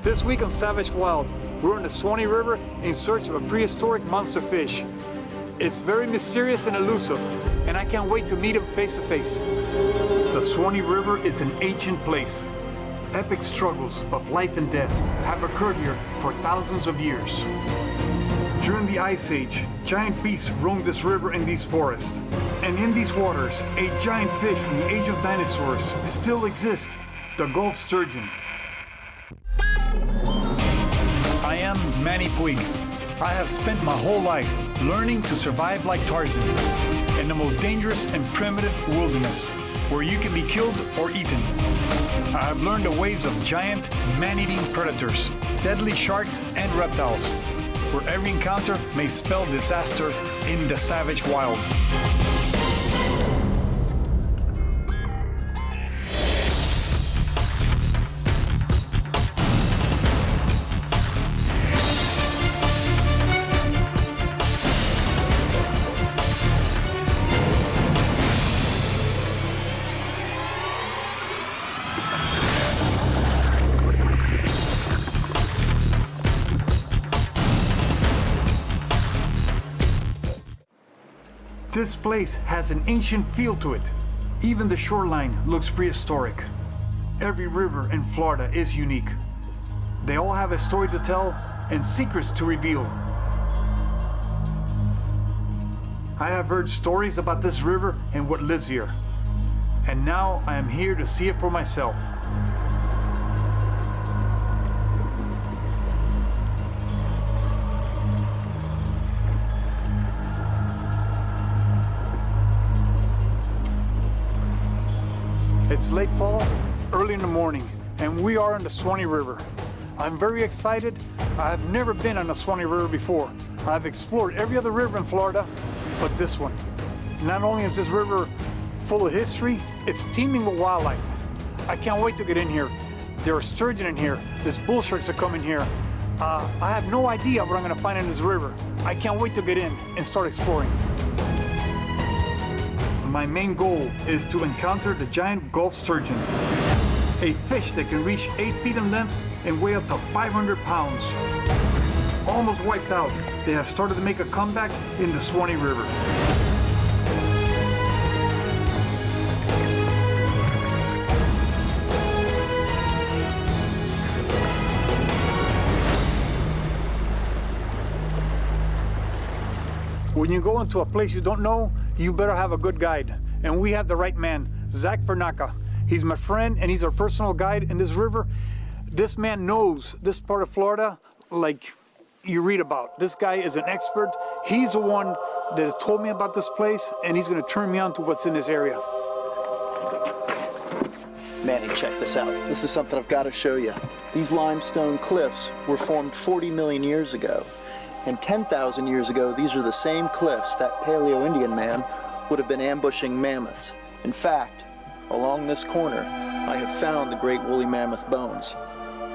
This week on Savage Wild, we're on the Suwannee River in search of a prehistoric monster fish. It's very mysterious and elusive, and I can't wait to meet him face to face. The Suwannee River is an ancient place. Epic struggles of life and death have occurred here for thousands of years. During the Ice Age, giant beasts roamed this river and these forests. And in these waters, a giant fish from the age of dinosaurs still exists, the Gulf sturgeon. I am Manny Puig. I have spent my whole life learning to survive like Tarzan in the most dangerous and primitive wilderness, where you can be killed or eaten. I have learned the ways of giant, man-eating predators, deadly sharks and reptiles, where every encounter may spell disaster in the savage wild. This place has an ancient feel to it. Even the shoreline looks prehistoric. Every river in Florida is unique. They all have a story to tell and secrets to reveal. I have heard stories about this river and what lives here. And now I am here to see it for myself. It's late fall, early in the morning, and we are on the Suwannee River. I'm very excited. I have never been on the Suwannee River before. I've explored every other river in Florida, but this one. Not only is this river full of history, it's teeming with wildlife. I can't wait to get in here. There are sturgeon in here. There's bull sharks that come in here. I have no idea what I'm gonna find in this river. I can't wait to get in and start exploring. My main goal is to encounter the giant Gulf sturgeon, a fish that can reach 8 feet in length and weigh up to 500 pounds. Almost wiped out, they have started to make a comeback in the Suwannee River. When you go into a place you don't know, you better have a good guide. And we have the right man, Zach Facka. He's my friend and he's our personal guide in this river. This man knows this part of Florida like you read about. This guy is an expert. He's the one that has told me about this place and he's gonna turn me on to what's in this area. Manny, check this out. This is something I've got to show you. These limestone cliffs were formed 40 million years ago. And 10,000 years ago, these are the same cliffs that Paleo-Indian man would have been ambushing mammoths. In fact, along this corner, I have found the great woolly mammoth bones.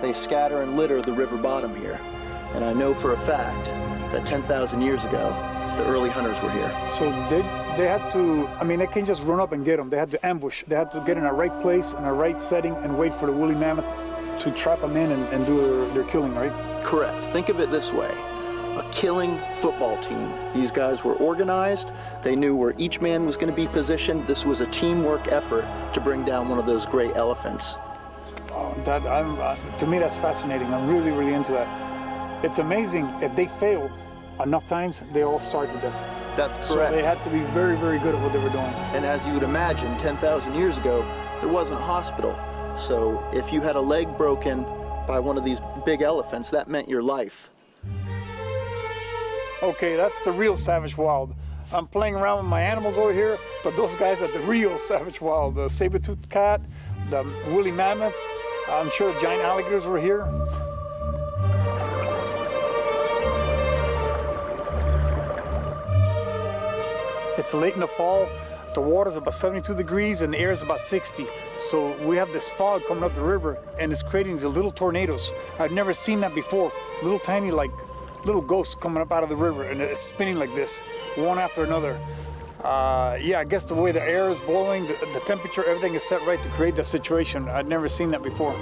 They scatter and litter the river bottom here. And I know for a fact that 10,000 years ago, the early hunters were here. So they had to, I mean, they can't just run up and get them. They had to ambush. They had to get in a right place, in a right setting, and wait for the woolly mammoth to trap them in and do their killing, right? Correct. Think of it this way. A killing football team. These guys were organized. They knew where each man was going to be positioned. This was a teamwork effort to bring down one of those great elephants. Oh, to me, that's fascinating. I'm really, really into that. It's amazing. If they fail enough times, they all starve to death. That's correct. So they had to be very, very good at what they were doing. And as you would imagine, 10,000 years ago, there wasn't a hospital. So if you had a leg broken by one of these big elephants, that meant your life. Okay, that's the real Savage Wild. I'm playing around with my animals over here, but those guys are the real Savage Wild. The saber-toothed cat, the woolly mammoth. I'm sure giant alligators were here. It's late in the fall. The water's about 72 degrees and the air is about 60. So we have this fog coming up the river and it's creating these little tornadoes. I've never seen that before. Little tiny, like, little ghosts coming up out of the river and it's spinning like this, one after another. Yeah, I guess the way the air is blowing, the temperature, everything is set right to create that situation. I'd never seen that before.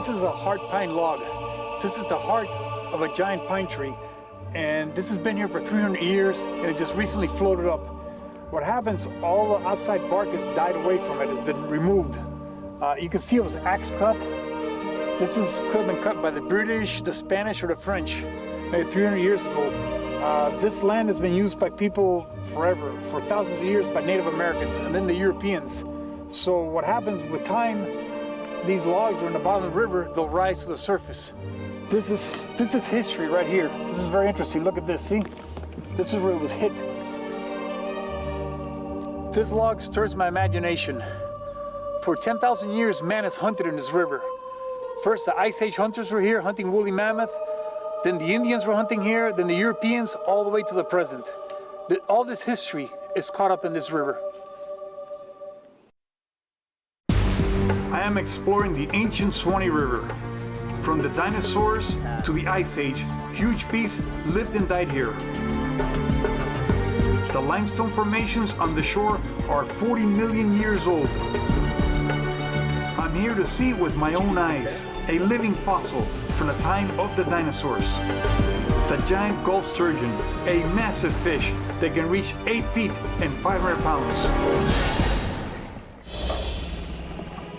This is a hard pine log. This is the heart of a giant pine tree. And this has been here for 300 years, and it just recently floated up. What happens, all the outside bark has died away from it, has been removed. You can see it was axe cut. This could have been cut by the British, the Spanish, or the French, maybe 300 years ago. This land has been used by people forever, for thousands of years, by Native Americans, and then the Europeans. So what happens with time, these logs are in the bottom of the river, they'll rise to the surface. This is history right here. This is very interesting. Look at this, see? This is where it was hit. This log stirs my imagination. For 10,000 years, man has hunted in this river. First, the Ice Age hunters were here hunting woolly mammoth. Then the Indians were hunting here. Then the Europeans, all the way to the present. All this history is caught up in this river. I am exploring the ancient Suwannee River. From the dinosaurs to the Ice Age, huge beasts lived and died here. The limestone formations on the shore are 40 million years old. I'm here to see with my own eyes a living fossil from the time of the dinosaurs. The giant Gulf sturgeon, a massive fish that can reach 8 feet and 500 pounds.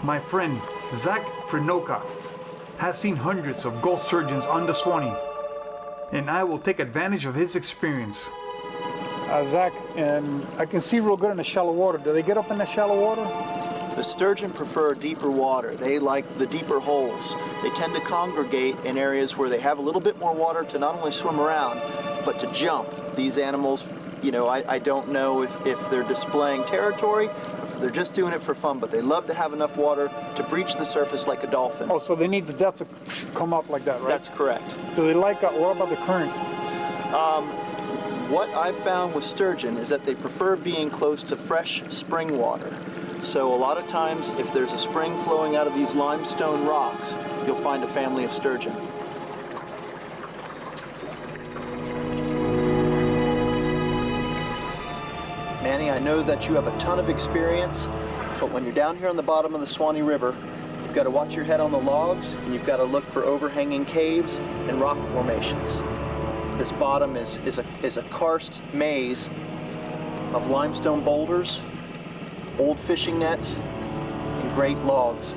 My friend Zach Facka has seen hundreds of Gulf sturgeons on the Suwannee, and I will take advantage of his experience. Zach, and I can see real good in the shallow water. Do they get up in the shallow water? The sturgeon prefer deeper water. They like the deeper holes. They tend to congregate in areas where they have a little bit more water to not only swim around, but to jump. These animals, you know, I don't know if they're displaying territory, if they're just doing it for fun, but they love to have enough water to breach the surface like a dolphin. Oh, so they need the depth to come up like that, right? That's correct. Do they like, what about the current? What I've found with sturgeon is that they prefer being close to fresh spring water. So a lot of times, if there's a spring flowing out of these limestone rocks, you'll find a family of sturgeon. Manny, I know that you have a ton of experience, but when you're down here on the bottom of the Suwannee River, you've got to watch your head on the logs, and you've got to look for overhanging caves and rock formations. This bottom is a karst maze of limestone boulders, old fishing nets, and great logs.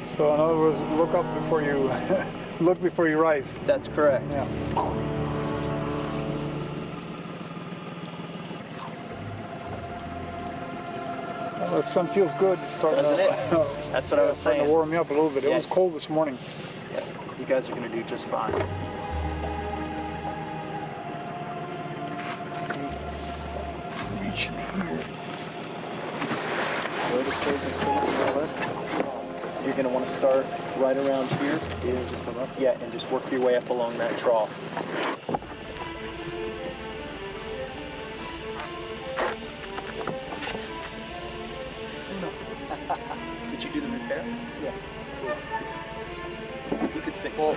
So in other words, look up before you look before you rise. That's correct. Yeah. Well, the sun feels good. Doesn't it? That's what I was saying. To warm me up a little bit. It was cold this morning. Yeah. You guys are going to do just fine. Reach in here. Where the sturgeon's going, you're going to want to start right around here. Just come up. Yeah, and just work your way up along that trough. Did you do the repair? Yeah. Cool. You could fix it.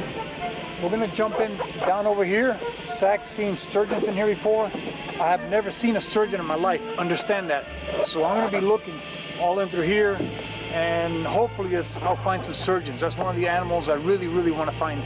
We're going to jump in down over here. Zach's seen sturgeons in here before. I have never seen a sturgeon in my life. Understand that. So I'm going to be looking all in through here, and hopefully I'll find some sturgeons. That's one of the animals I really, really want to find.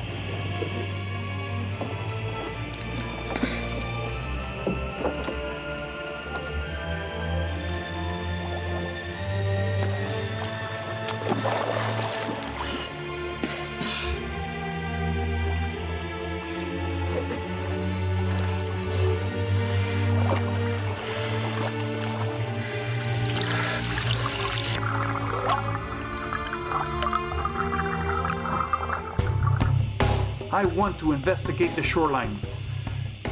I want to investigate the shoreline.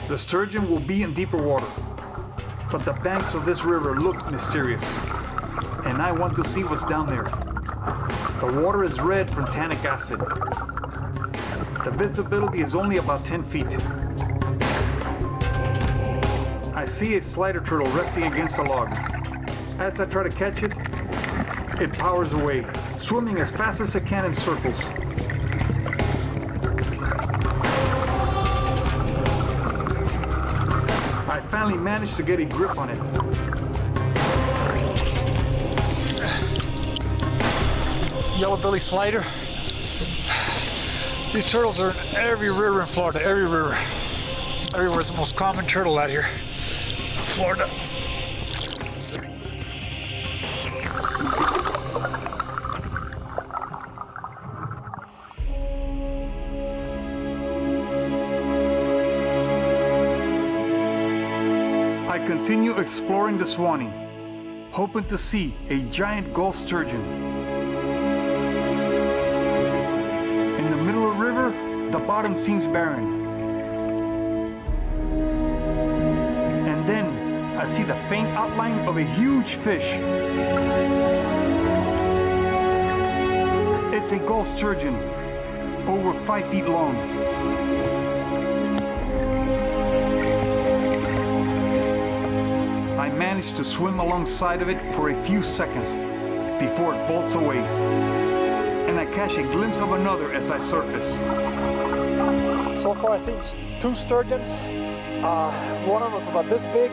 The sturgeon will be in deeper water, but the banks of this river look mysterious, and I want to see what's down there. The water is red from tannic acid. The visibility is only about 10 feet. I see a slider turtle resting against a log. As I try to catch it, it powers away, swimming as fast as it can in circles. I finally managed to get a grip on it. yellow belly slider. These turtles are in every river in Florida, every river. Everywhere is the most common turtle out here in Florida. I continue exploring the Suwannee, hoping to see a giant Gulf sturgeon. In the middle of the river, the bottom seems barren. And then I see the faint outline of a huge fish. It's a Gulf sturgeon, over 5 feet long. I managed to swim alongside of it for a few seconds before it bolts away, and I catch a glimpse of another as I surface. So far I've seen 2 sturgeons. One of them was about this big.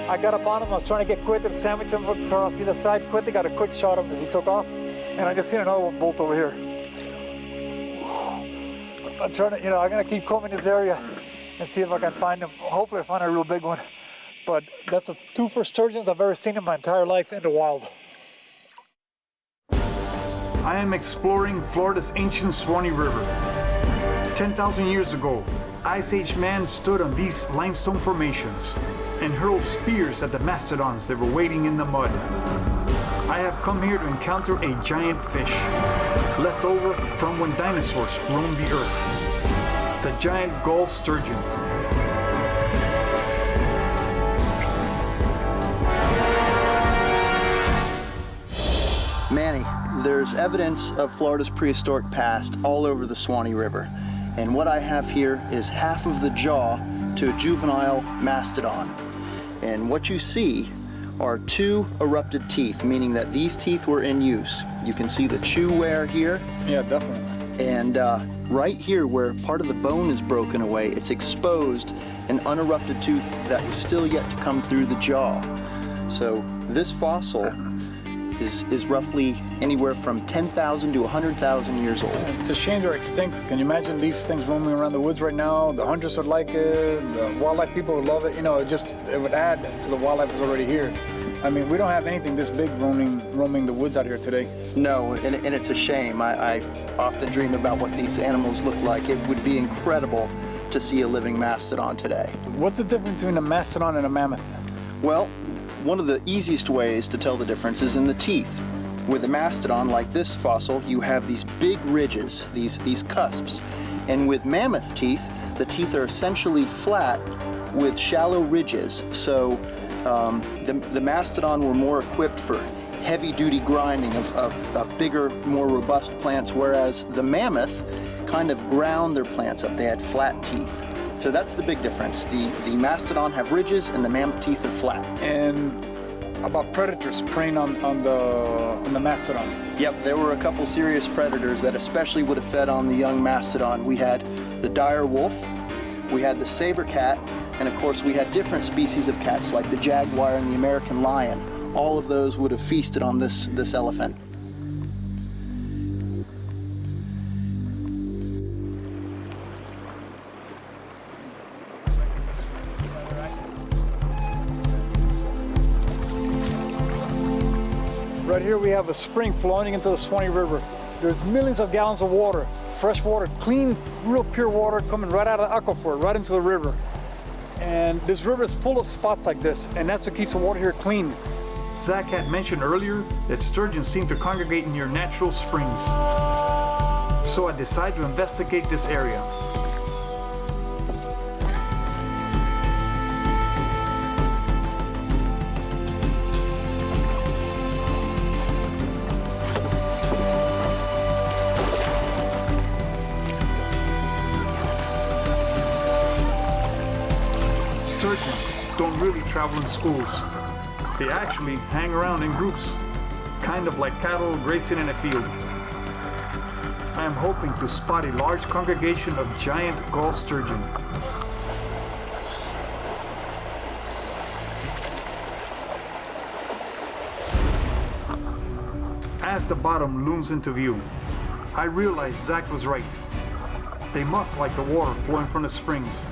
I got up on him, I was trying to get Quit and sandwich him across the other side. Quit, got a quick shot of him as he took off, and I just seen another one bolt over here. I'm trying to, I'm gonna keep combing this area and see if I can find them. Hopefully I find a real big one. But that's the 2 first sturgeons I've ever seen in my entire life in the wild. I am exploring Florida's ancient Suwannee River. 10,000 years ago, Ice Age man stood on these limestone formations and hurled spears at the mastodons that were waiting in the mud. I have come here to encounter a giant fish, left over from when dinosaurs roamed the earth. The giant Gulf sturgeon. Manny, there's evidence of Florida's prehistoric past all over the Suwannee River. And what I have here is half of the jaw to a juvenile mastodon. And what you see are 2 erupted teeth, meaning that these teeth were in use. You can see the chew wear here. Yeah, definitely. And right here where part of the bone is broken away, it's exposed an unerupted tooth that was still yet to come through the jaw. So this fossil is roughly anywhere from 10,000 to 100,000 years old. It's a shame they're extinct. Can you imagine these things roaming around the woods right now? The hunters would like it, the wildlife people would love it. It would add to the wildlife that's already here. I mean, we don't have anything this big roaming the woods out here today. No, and it's a shame. I often dream about what these animals look like. It would be incredible to see a living mastodon today. What's the difference between a mastodon and a mammoth? Well, one of the easiest ways to tell the difference is in the teeth. With a mastodon like this fossil, you have these big ridges, these cusps. And with mammoth teeth, the teeth are essentially flat with shallow ridges. So the mastodon were more equipped for heavy-duty grinding of bigger, more robust plants, whereas the mammoth kind of ground their plants up. They had flat teeth. So that's the big difference. The mastodon have ridges and the mammoth teeth are flat. And about predators preying on the mastodon. Yep, there were a couple serious predators that especially would have fed on the young mastodon. We had the dire wolf, we had the saber cat, and of course we had different species of cats like the jaguar and the American lion. All of those would have feasted on this elephant. Right here we have a spring flowing into the Suwannee River. There's millions of gallons of water, fresh water, clean, real pure water coming right out of the aquifer, right into the river. And this river is full of spots like this, and that's what keeps the water here clean. Zach had mentioned earlier that sturgeons seem to congregate near natural springs. So I decided to investigate this area. Sturgeons don't really travel in schools. They actually hang around in groups, kind of like cattle grazing in a field. I am hoping to spot a large congregation of giant Gulf sturgeon. As the bottom looms into view, I realize Zach was right. They must like the water flowing from the springs.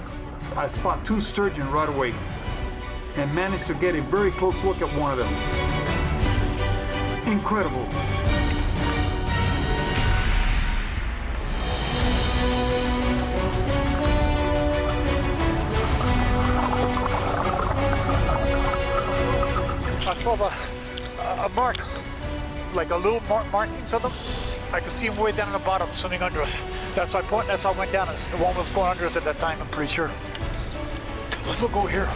I spot 2 sturgeon right away and manage to get a very close look at one of them. Incredible. I saw a mark, like a little markings of them. I could see them way down in the bottom swimming under us. That's why I went down. One was going under us at that time, I'm pretty sure. Let's look over here.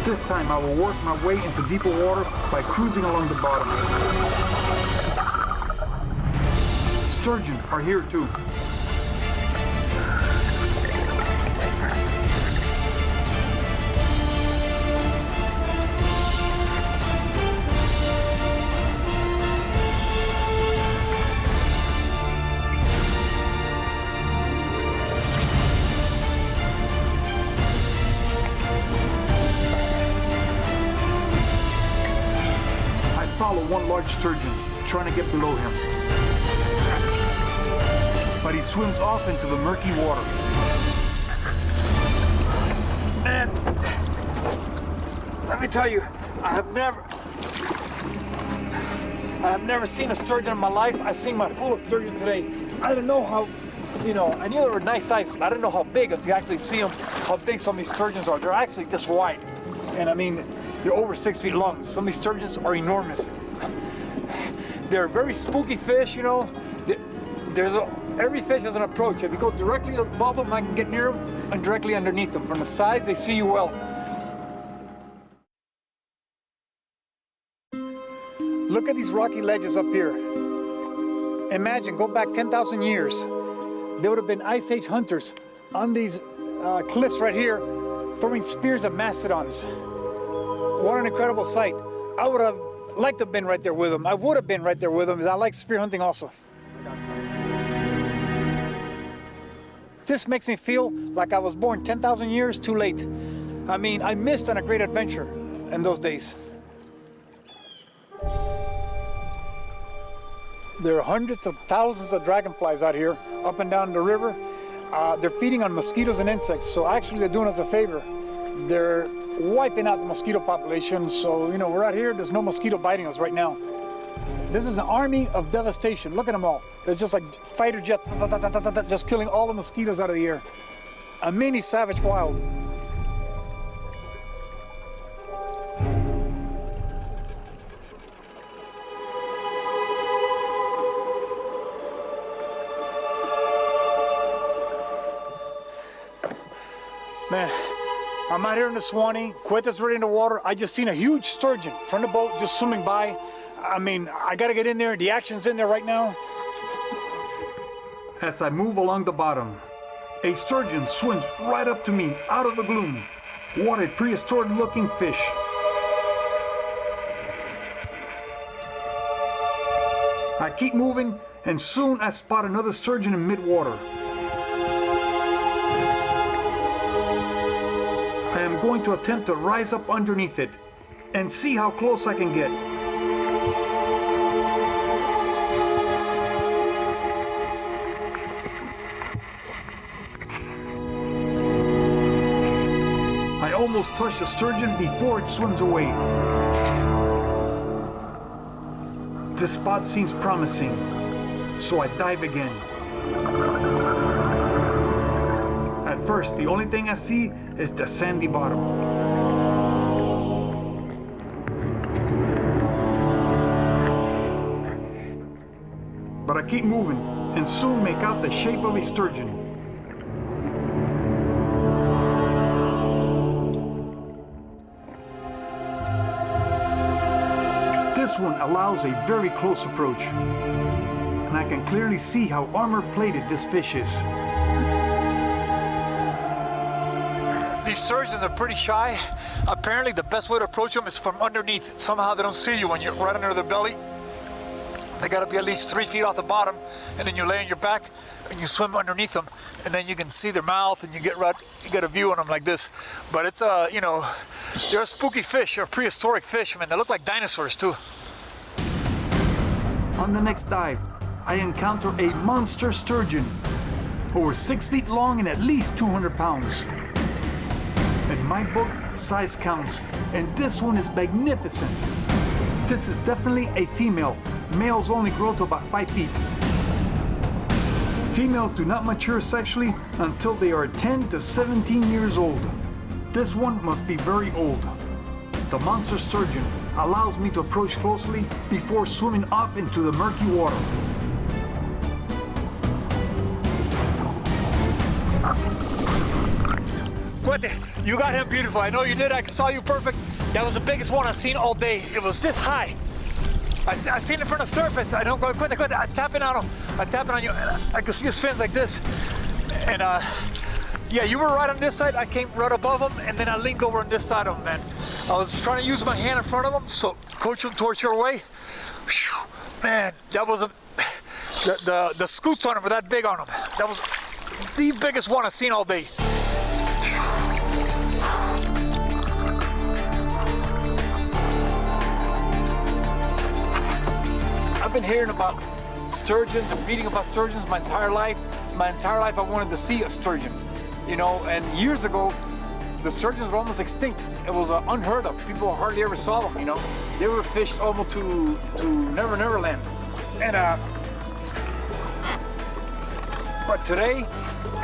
This time I will work my way into deeper water by cruising along the bottom. Sturgeon are here too. Follow one large sturgeon, trying to get below him. But he swims off into the murky water. Man, let me tell you, I have never seen a sturgeon in my life. I've seen my full of sturgeon today. I don't know how, I knew they were nice size, but I don't know how big until you actually see them, how big some of these sturgeons are. They're actually this wide. And I mean, they're over 6 feet long. Some of these sturgeons are enormous. They're very spooky fish, Every fish has an approach. If you go directly above them, I can get near them, and directly underneath them. From the side, they see you well. Look at these rocky ledges up here. Imagine, go back 10,000 years. There would have been Ice Age hunters on these cliffs right here, throwing spears of mastodons. What an incredible sight. I would have liked to have been right there with them. I would have been right there with them, because I like spear hunting also. This makes me feel like I was born 10,000 years too late. I mean, I missed on a great adventure in those days. There are hundreds of thousands of dragonflies out here, up and down the river. They're feeding on mosquitoes and insects, so actually they're doing us a favor. They're wiping out the mosquito population, so we're out here, there's no mosquito biting us right now. This is an army of devastation. Look at them all. There's just like fighter jets just killing all the mosquitoes out of the air. A mini savage wild. Man, I'm out here in the Suwannee. Cueta's ready in the water. I just seen a huge sturgeon from the boat just swimming by. I mean, I gotta get in there. The action's in there right now. As I move along the bottom, a sturgeon swims right up to me out of the gloom. What a prehistoric looking fish. I keep moving, and soon I spot another sturgeon in mid-water. I am going to attempt to rise up underneath it and see how close I can get. I almost touch the sturgeon before it swims away. This spot seems promising, so I dive again. At first, the only thing I see is the sandy bottom. But I keep moving and soon make out the shape of a sturgeon. This one allows a very close approach, and I can clearly see how armor-plated this fish is. These sturgeons are pretty shy. Apparently the best way to approach them is from underneath. Somehow they don't see you when you're right under their belly. They gotta be at least 3 feet off the bottom, and then you lay on your back and you swim underneath them, and then you can see their mouth and you get a view on them like this. But it's you know, they're a spooky fish, they're a prehistoric fish, man. They look like dinosaurs too. On the next dive, I encounter a monster sturgeon, over 6 feet long and at least 200 pounds. In my book, size counts, and this one is magnificent. This is definitely a female. Males only grow to about 5 feet. Females do not mature sexually until they are 10 to 17 years old. This one must be very old. The monster sturgeon allows me to approach closely before swimming off into the murky water. You got him beautiful. I know you did. I saw you perfect. That was the biggest one I've seen all day. It was this high. I seen it from the surface. I don't go quick. I'm tapping on him. I'm tapping on you. I can see his fins like this. And yeah, you were right on this side. I came right above him, and then I leaned over on this side of him, man. I was trying to use my hand in front of him, so coach him towards your way. Whew, man, that was the scoots on him were that big on him. That was the biggest one I've seen all day. I've been hearing about sturgeons and reading about sturgeons my entire life. My entire life I wanted to see a sturgeon, you know, and years ago the sturgeons were almost extinct. It was unheard of. People hardly ever saw them, you know. They were fished almost to Never Land. And but today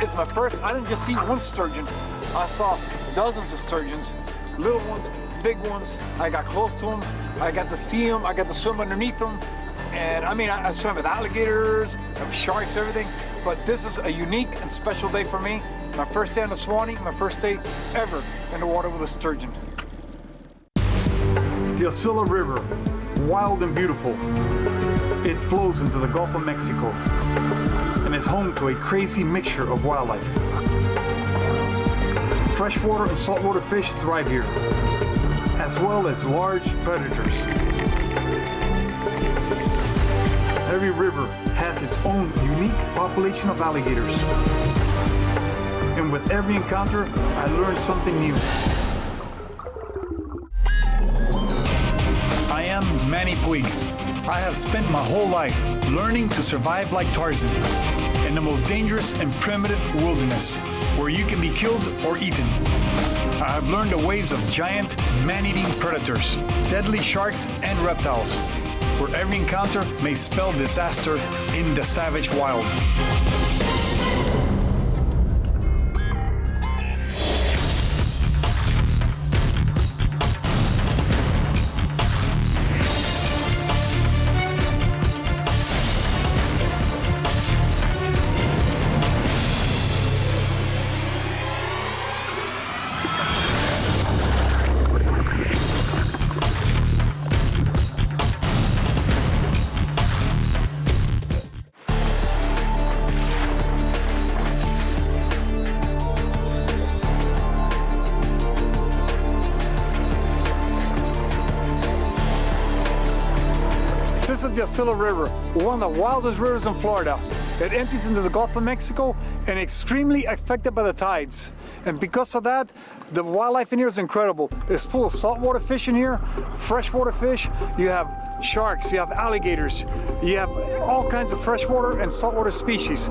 it's my first. I didn't just see one sturgeon. I saw dozens of sturgeons, little ones, big ones. I got close to them. I got to see them. I got to swim underneath them. And I mean, I swam with alligators, sharks, everything. But this is a unique and special day for me. My first day on the Suwannee, my first day ever in the water with a sturgeon. The Aucilla River, wild and beautiful. It flows into the Gulf of Mexico and is home to a crazy mixture of wildlife. Freshwater and saltwater fish thrive here, as well as large predators. Every river has its own unique population of alligators. And with every encounter, I learned something new. I am Manny Puig. I have spent my whole life learning to survive like Tarzan in the most dangerous and primitive wilderness, where you can be killed or eaten. I have learned the ways of giant, man-eating predators, deadly sharks and reptiles, where every encounter may spell disaster in the savage wild. This is the Aucilla River, one of the wildest rivers in Florida. It empties into the Gulf of Mexico and extremely affected by the tides. And because of that, the wildlife in here is incredible. It's full of saltwater fish in here, freshwater fish. You have sharks, you have alligators, you have all kinds of freshwater and saltwater species.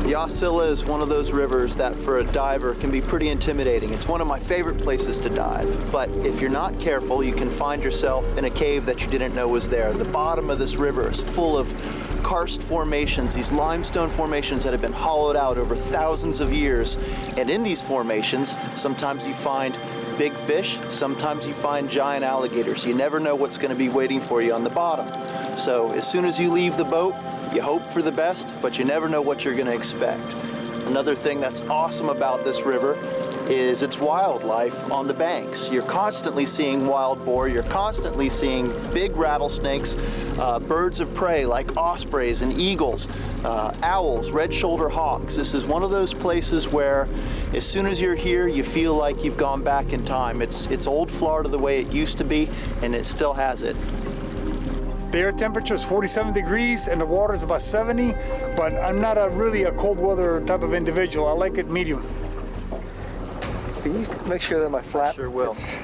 The Aucilla is one of those rivers that for a diver can be pretty intimidating. It's one of my favorite places to dive, but if you're not careful, you can find yourself in a cave that you didn't know was there. The bottom of this river is full of karst formations, these limestone formations that have been hollowed out over thousands of years. And in these formations, sometimes you find big fish, sometimes you find giant alligators. You never know what's going to be waiting for you on the bottom. So as soon as you leave the boat, you hope for the best, but you never know what you're going to expect. Another thing that's awesome about this river is its wildlife on the banks. You're constantly seeing wild boar, you're constantly seeing big rattlesnakes, birds of prey like ospreys and eagles, owls, red-shouldered hawks. This is one of those places where as soon as you're here, you feel like you've gone back in time. It's old Florida the way it used to be, and it still has it. The air temperature is 47 degrees and the water is about 70, but I'm not really a cold weather type of individual. I like it medium. Can you make sure that my flap? I sure will. Is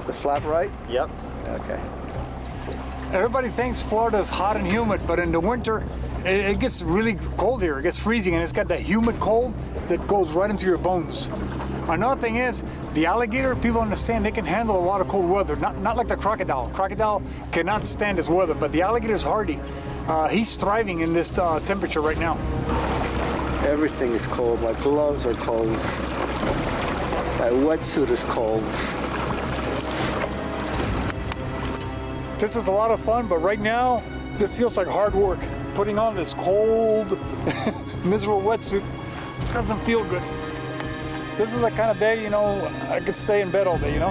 the flap right? Yep. Okay. Everybody thinks Florida is hot and humid, but in the winter, it gets really cold here. It gets freezing, and it's got that humid cold that goes right into your bones. Another thing is, the alligator, people understand they can handle a lot of cold weather, not like the crocodile. Crocodile cannot stand this weather, but the alligator is hardy. He's thriving in this temperature right now. Everything is cold. My gloves are cold. My wetsuit is cold. This is a lot of fun, but right now, this feels like hard work. Putting on this cold, miserable wetsuit doesn't feel good. This is the kind of day, you know, I could stay in bed all day, you know?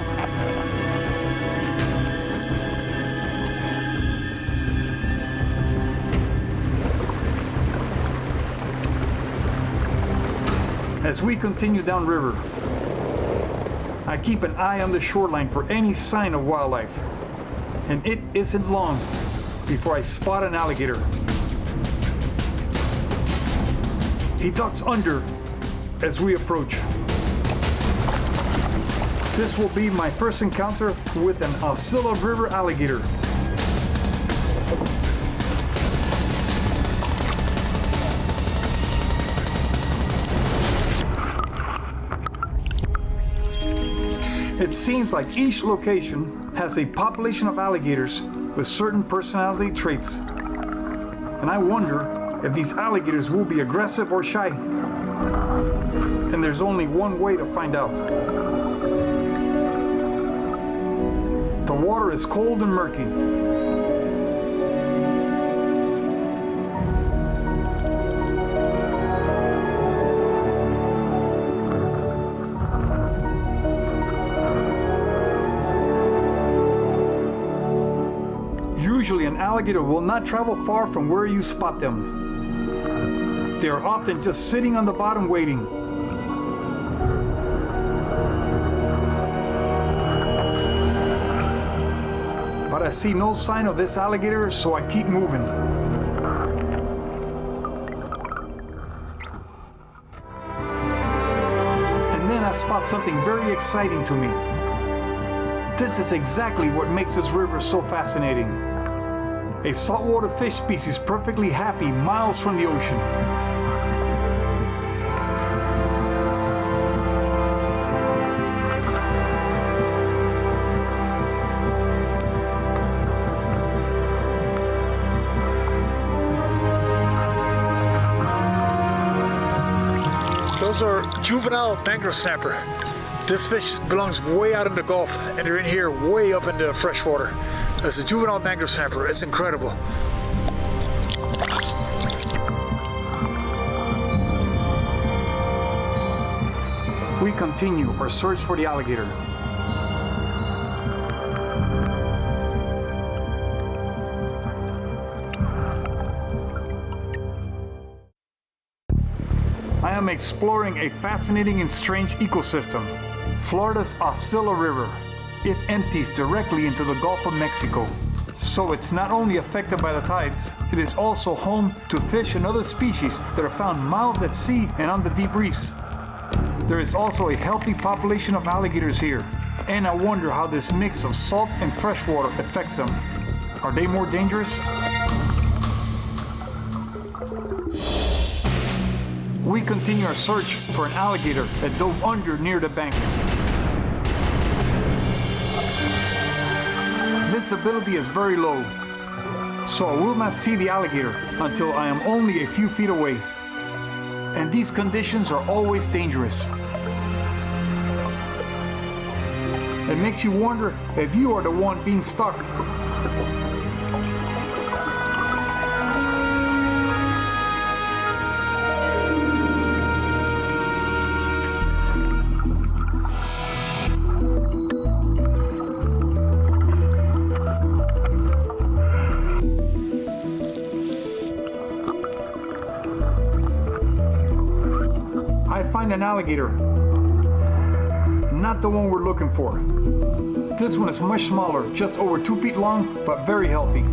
As we continue downriver, I keep an eye on the shoreline for any sign of wildlife. And it isn't long before I spot an alligator. He ducks under as we approach. This will be my first encounter with an Aucilla River alligator. It seems like each location has a population of alligators with certain personality traits. And I wonder if these alligators will be aggressive or shy. And there's only one way to find out. The water is cold and murky. Usually an alligator will not travel far from where you spot them. They are often just sitting on the bottom waiting. But I see no sign of this alligator, so I keep moving. And then I spot something very exciting to me. This is exactly what makes this river so fascinating. A saltwater fish species perfectly happy miles from the ocean. Those are juvenile mangrove snapper. This fish belongs way out in the Gulf, and they're in here way up in the freshwater. That's a juvenile mangrove snapper. It's incredible. We continue our search for the alligator. I am exploring a fascinating and strange ecosystem, Florida's Aucilla River. It empties directly into the Gulf of Mexico. So it's not only affected by the tides, it is also home to fish and other species that are found miles at sea and on the deep reefs. There is also a healthy population of alligators here, and I wonder how this mix of salt and freshwater affects them. Are they more dangerous? We continue our search for an alligator that dove under near the bank. Visibility is very low, so I will not see the alligator until I am only a few feet away. And these conditions are always dangerous. It makes you wonder if you are the one being stalked. find an alligator. Not the one we're looking for. This one is much smaller, just over 2 feet long, but very healthy.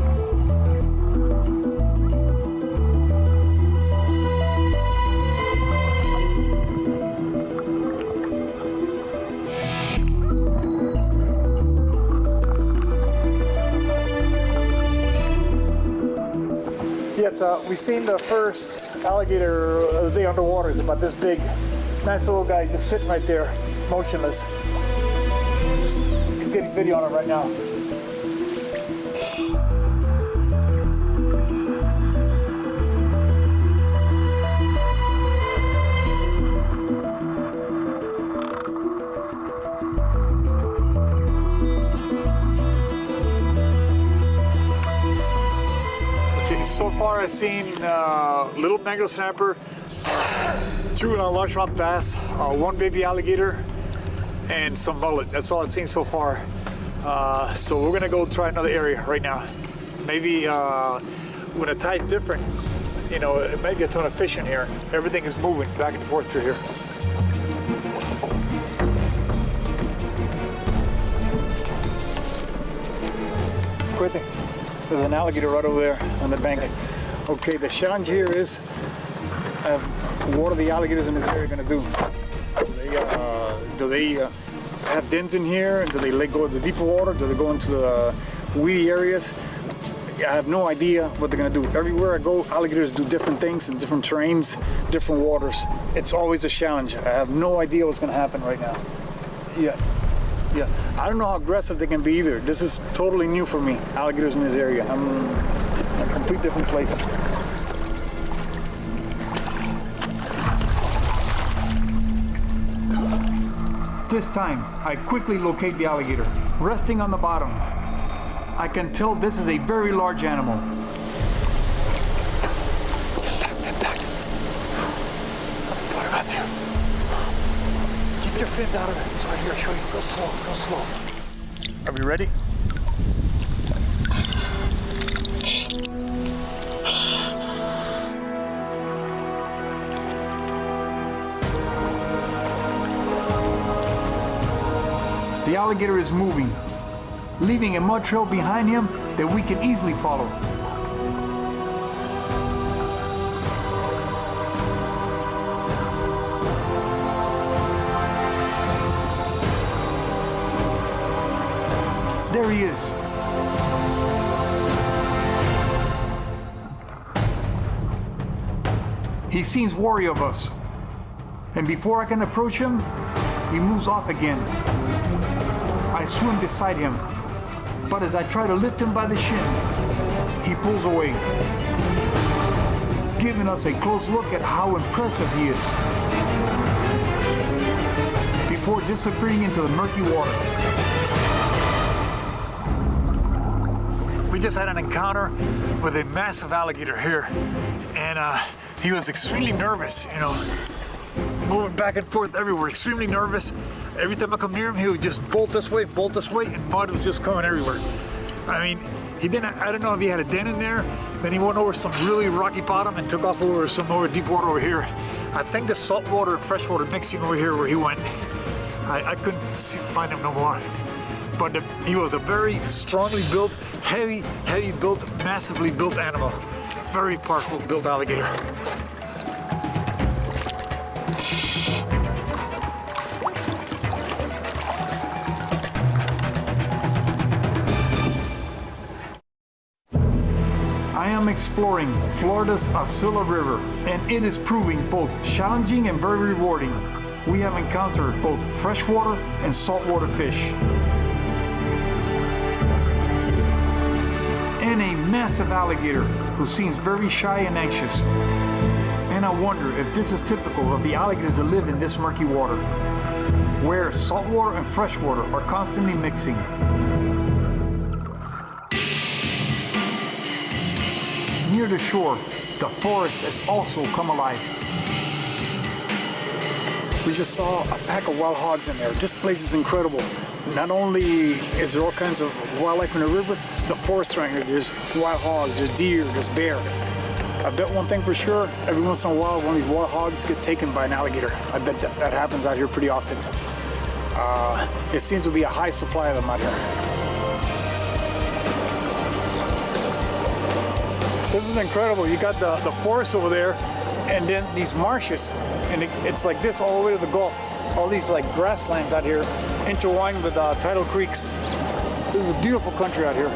Yeah, we've seen the first alligator of the day underwater. It's about this big. Nice little guy just sitting right there, motionless. He's getting video on it right now. So far I've seen little mangrove snapper, 2 largemouth bass, 1 baby alligator, and some mullet. That's all I've seen so far. So we're gonna go try another area right now. Maybe when the tide's different, you know, it might be a ton of fish in here. Everything is moving back and forth through here. Quick thing. There's an alligator right over there on the bank. Okay, the challenge here is what are the alligators in this area going to do? Do they have dens in here? Do they let go of the deeper water? Do they go into the weedy areas? I have no idea what they're going to do. Everywhere I go, alligators do different things in different terrains, different waters. It's always a challenge. I have no idea what's going to happen right now. Yeah, I don't know how aggressive they can be either. This is totally new for me, alligators in this area. I'm in a complete different place. This time, I quickly locate the alligator, resting on the bottom. I can tell this is a very large animal. Put him out there. Keep your fins out of it. It's right here. Show you. Go slow. Go slow. Are we ready? The alligator is moving, leaving a mud trail behind him that we can easily follow. There he is. He seems wary of us. And before I can approach him, he moves off again. I swim beside him, but as I try to lift him by the shin, he pulls away, giving us a close look at how impressive he is, before disappearing into the murky water. We just had an encounter with a massive alligator here, and he was extremely nervous, you know, moving back and forth everywhere, extremely nervous. Every time I come near him, he would just bolt this way, and mud was just coming everywhere. I mean, I don't know if he had a den in there, then he went over some really rocky bottom and took off over some more deep water over here. I think the saltwater and freshwater mixing over here where he went. I couldn't find him no more. But he was a very strongly built, heavy built, massively built animal. Very powerful built alligator. I am exploring Florida's Aucilla River, and it is proving both challenging and very rewarding. We have encountered both freshwater and saltwater fish, and a massive alligator who seems very shy and anxious. And I wonder if this is typical of the alligators that live in this murky water, where saltwater and freshwater are constantly mixing. Near the shore, the forest has also come alive. We just saw a pack of wild hogs in there. This place is incredible. Not only is there all kinds of wildlife in the river, the forest right here, there's wild hogs, there's deer, there's bear. I bet one thing for sure, every once in a while, one of these water hogs get taken by an alligator. I bet that happens out here pretty often. It seems to be a high supply of them out here. This is incredible. You got the forest over there, and then these marshes, and it's like this all the way to the Gulf. All these like grasslands out here, intertwined with tidal creeks. This is a beautiful country out here.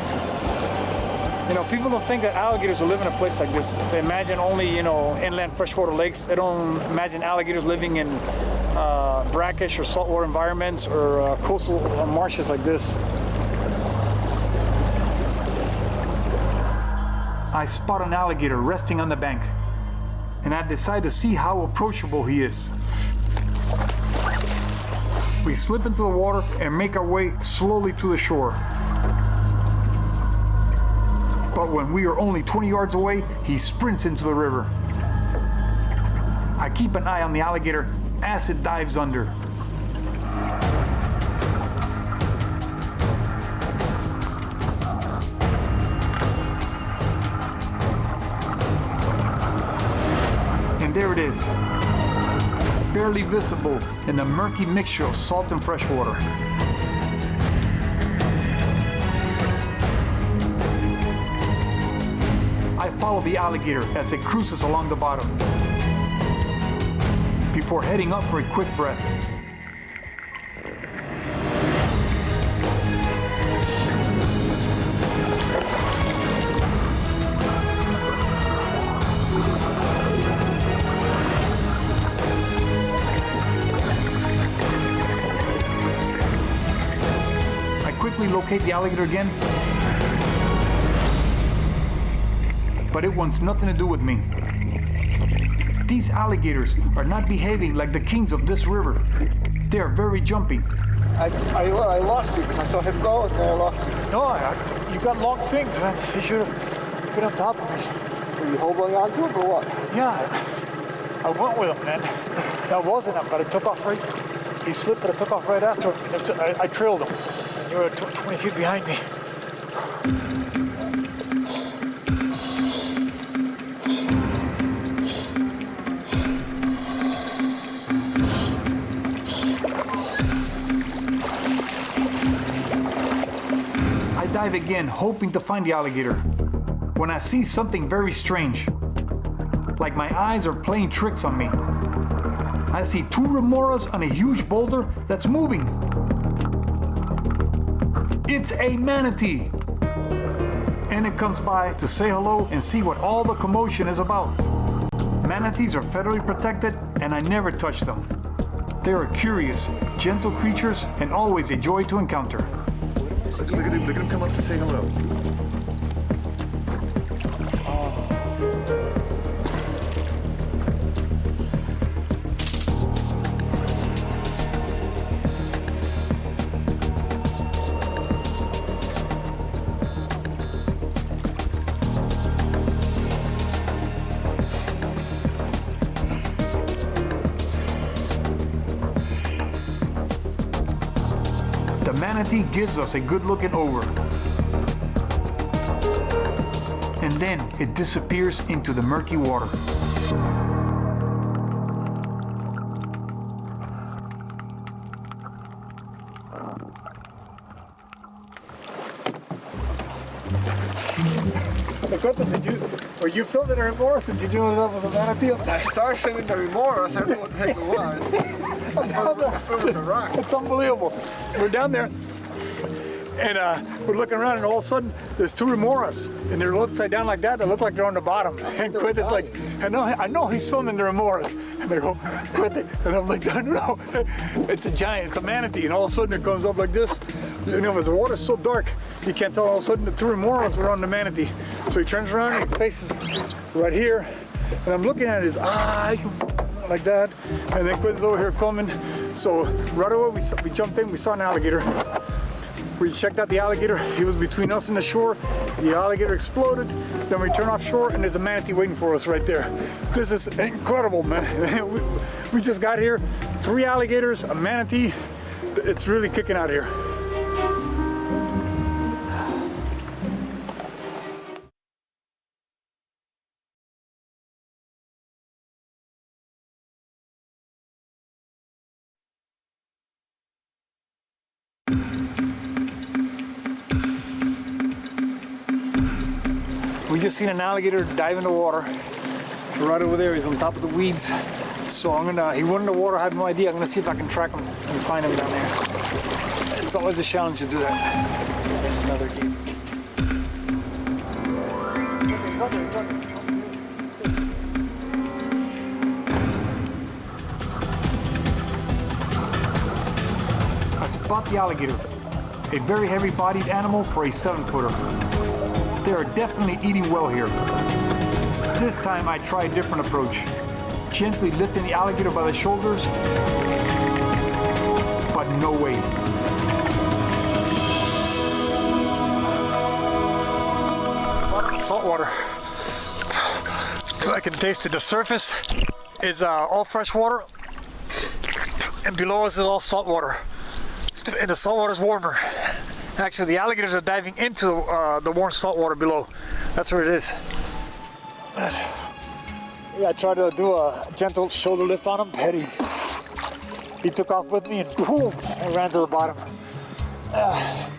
You know, people don't think that alligators will live in a place like this. They imagine only, you know, inland freshwater lakes. They don't imagine alligators living in brackish or saltwater environments or coastal marshes like this. I spot an alligator resting on the bank, and I decide to see how approachable he is. We slip into the water and make our way slowly to the shore. But when we are only 20 yards away, he sprints into the river. I keep an eye on the alligator as it dives under. And there it is, barely visible in a murky mixture of salt and fresh water. I follow the alligator as it cruises along the bottom before heading up for a quick breath. I quickly locate the alligator again, but it wants nothing to do with me. These alligators are not behaving like the kings of this river. They are very jumpy. I lost you because I saw him go and then I lost you. No, you got long fins, man. You should have been on top of me. Were you holding on to him or what? Yeah, I went with him, man. That wasn't him, but I took off right. He slipped, but I took off right after him. I trailed him. And you were 20 feet behind me. I dive again, hoping to find the alligator, when I see something very strange. Like my eyes are playing tricks on me. I see two remoras on a huge boulder that's moving. It's a manatee! And it comes by to say hello and see what all the commotion is about. Manatees are federally protected, and I never touch them. They are curious, gentle creatures and always a joy to encounter. Look at him come up to say hello. The manatee gives us a good looking over. And then it disappears into the murky water. Were you filming a remorse? Did you know that was a manatee? I started swimming the remorse. I don't know what the heck it was. I thought it was a rock. It's unbelievable. We're down there, and we're looking around, and all of a sudden, there's two remoras, and they're upside down like that. They look like they're on the bottom. And Quint is like, I know he's filming the remoras. And they go, Quint, and I'm like, no, it's a giant, it's a manatee. And all of a sudden, it comes up like this. You know, the water's so dark, you can't tell. All of a sudden, the two remoras are on the manatee. So he turns around, and he faces right here, and I'm looking at his eyes like that, and then Quint's over here filming. So right away we jumped in, we saw an alligator. We checked out the alligator. He was between us and the shore. The alligator exploded. Then we turned offshore, and there's a manatee waiting for us right there. This is incredible, man. We just got here. 3 alligators, a manatee. It's really kicking out here. We just seen an alligator dive in the water. Right over there, he's on top of the weeds. So he went in the water, I have no idea. I'm gonna see if I can track him and find him down there. It's always a challenge to do that. Another game. I spot the alligator, a very heavy-bodied animal for a 7-footer. They are definitely eating well here. This time I try a different approach, gently lifting the alligator by the shoulders, but no way. Salt water. I can taste it. The surface is all fresh water, and below us is all salt water. And the salt water is warmer. Actually, the alligators are diving into the warm salt water below. That's where it is. Yeah, I tried to do a gentle shoulder lift on him, and he took off with me, and boom, I ran to the bottom.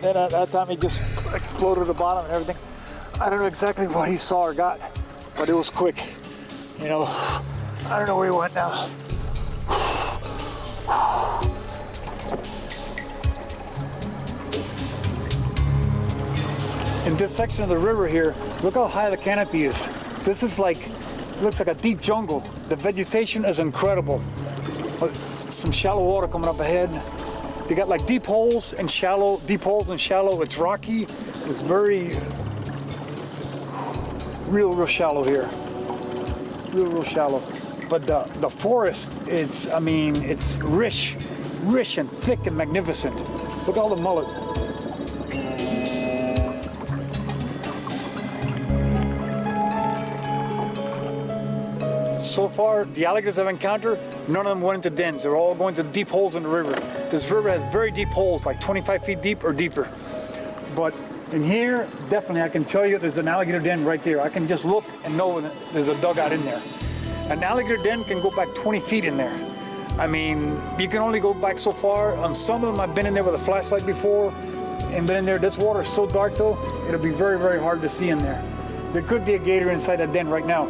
Then at that time, he just exploded the bottom and everything. I don't know exactly what he saw or got, but it was quick. You know, I don't know where he went now. In this section of the river here, look how high the canopy is. This is like, looks like a deep jungle. The vegetation is incredible. Some shallow water coming up ahead. You got like deep holes and shallow. It's rocky. It's very real shallow here. Real shallow. But the forest, it's rich and thick and magnificent. Look at all the mullet. So far, the alligators I've encountered, none of them went into dens. They're all going to deep holes in the river. This river has very deep holes, like 25 feet deep or deeper. But in here, definitely I can tell you there's an alligator den right there. I can just look and know that there's a dugout in there. An alligator den can go back 20 feet in there. I mean, you can only go back so far. On some of them, I've been in there with a flashlight before and been in there. This water is so dark though, it'll be very, very hard to see in there. There could be a gator inside that den right now.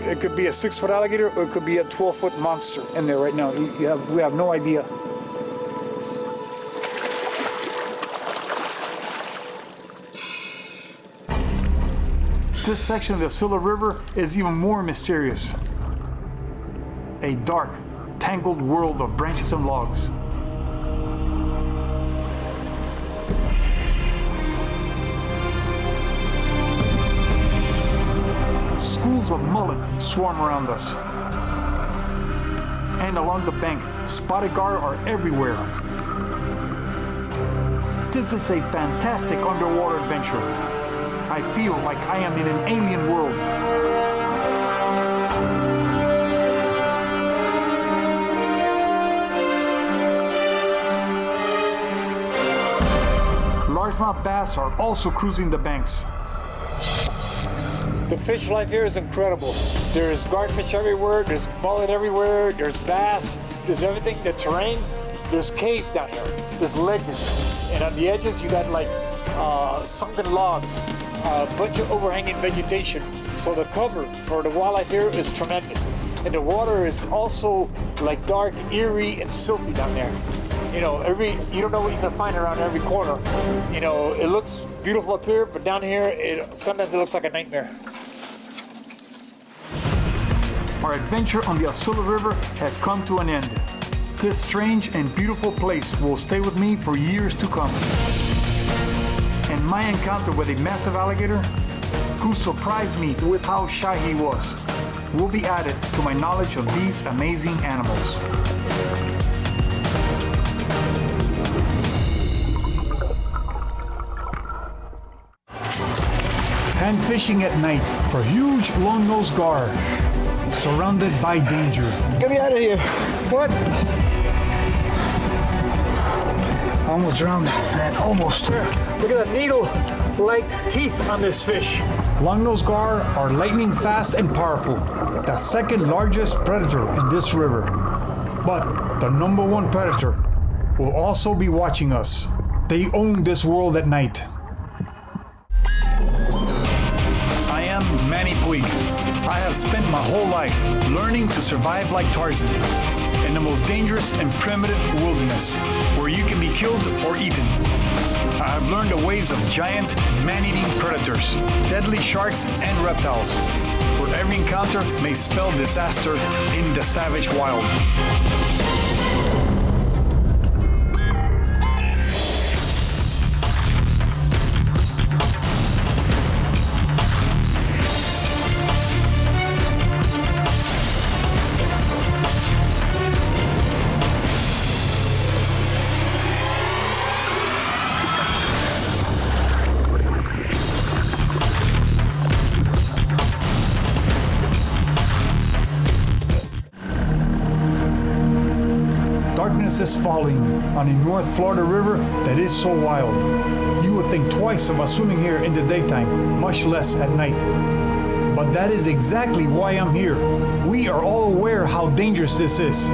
It could be a 6-foot alligator or it could be a 12-foot monster in there right now. We have no idea. This section of the Aucilla River is even more mysterious. A dark, tangled world of branches and logs. Schools of mullet swarm around us. And along the bank, spotted gar are everywhere. This is a fantastic underwater adventure. I feel like I am in an alien world. Largemouth bass are also cruising the banks. The fish life here is incredible. There's garfish everywhere, there's mullet everywhere, there's bass, there's everything. The terrain, there's caves down here, there's ledges. And on the edges, you got like sunken logs, a bunch of overhanging vegetation. So the cover for the wildlife here is tremendous. And the water is also like dark, eerie, and silty down there. You know, you don't know what you're gonna find around every corner. You know, it looks beautiful up here, but down here, sometimes it looks like a nightmare. Our adventure on the Aucilla River has come to an end. This strange and beautiful place will stay with me for years to come. And my encounter with a massive alligator, who surprised me with how shy he was, will be added to my knowledge of these amazing animals. Hand fishing at night for huge longnose gar, surrounded by danger. Get me out of here. What? Almost drowned, man, almost. Look at the needle-like teeth on this fish. Longnose gar are lightning fast and powerful, the second largest predator in this river. But the number one predator will also be watching us. They own this world at night. am Manny Puig. I have spent my whole life learning to survive like Tarzan in the most dangerous and primitive wilderness where you can be killed or eaten. I have learned the ways of giant man-eating predators, deadly sharks and reptiles, where every encounter may spell disaster in the savage wild. Darkness is falling on a North Florida river that is so wild. You would think twice about swimming here in the daytime, much less at night. But that is exactly why I'm here. We are all aware how dangerous this is.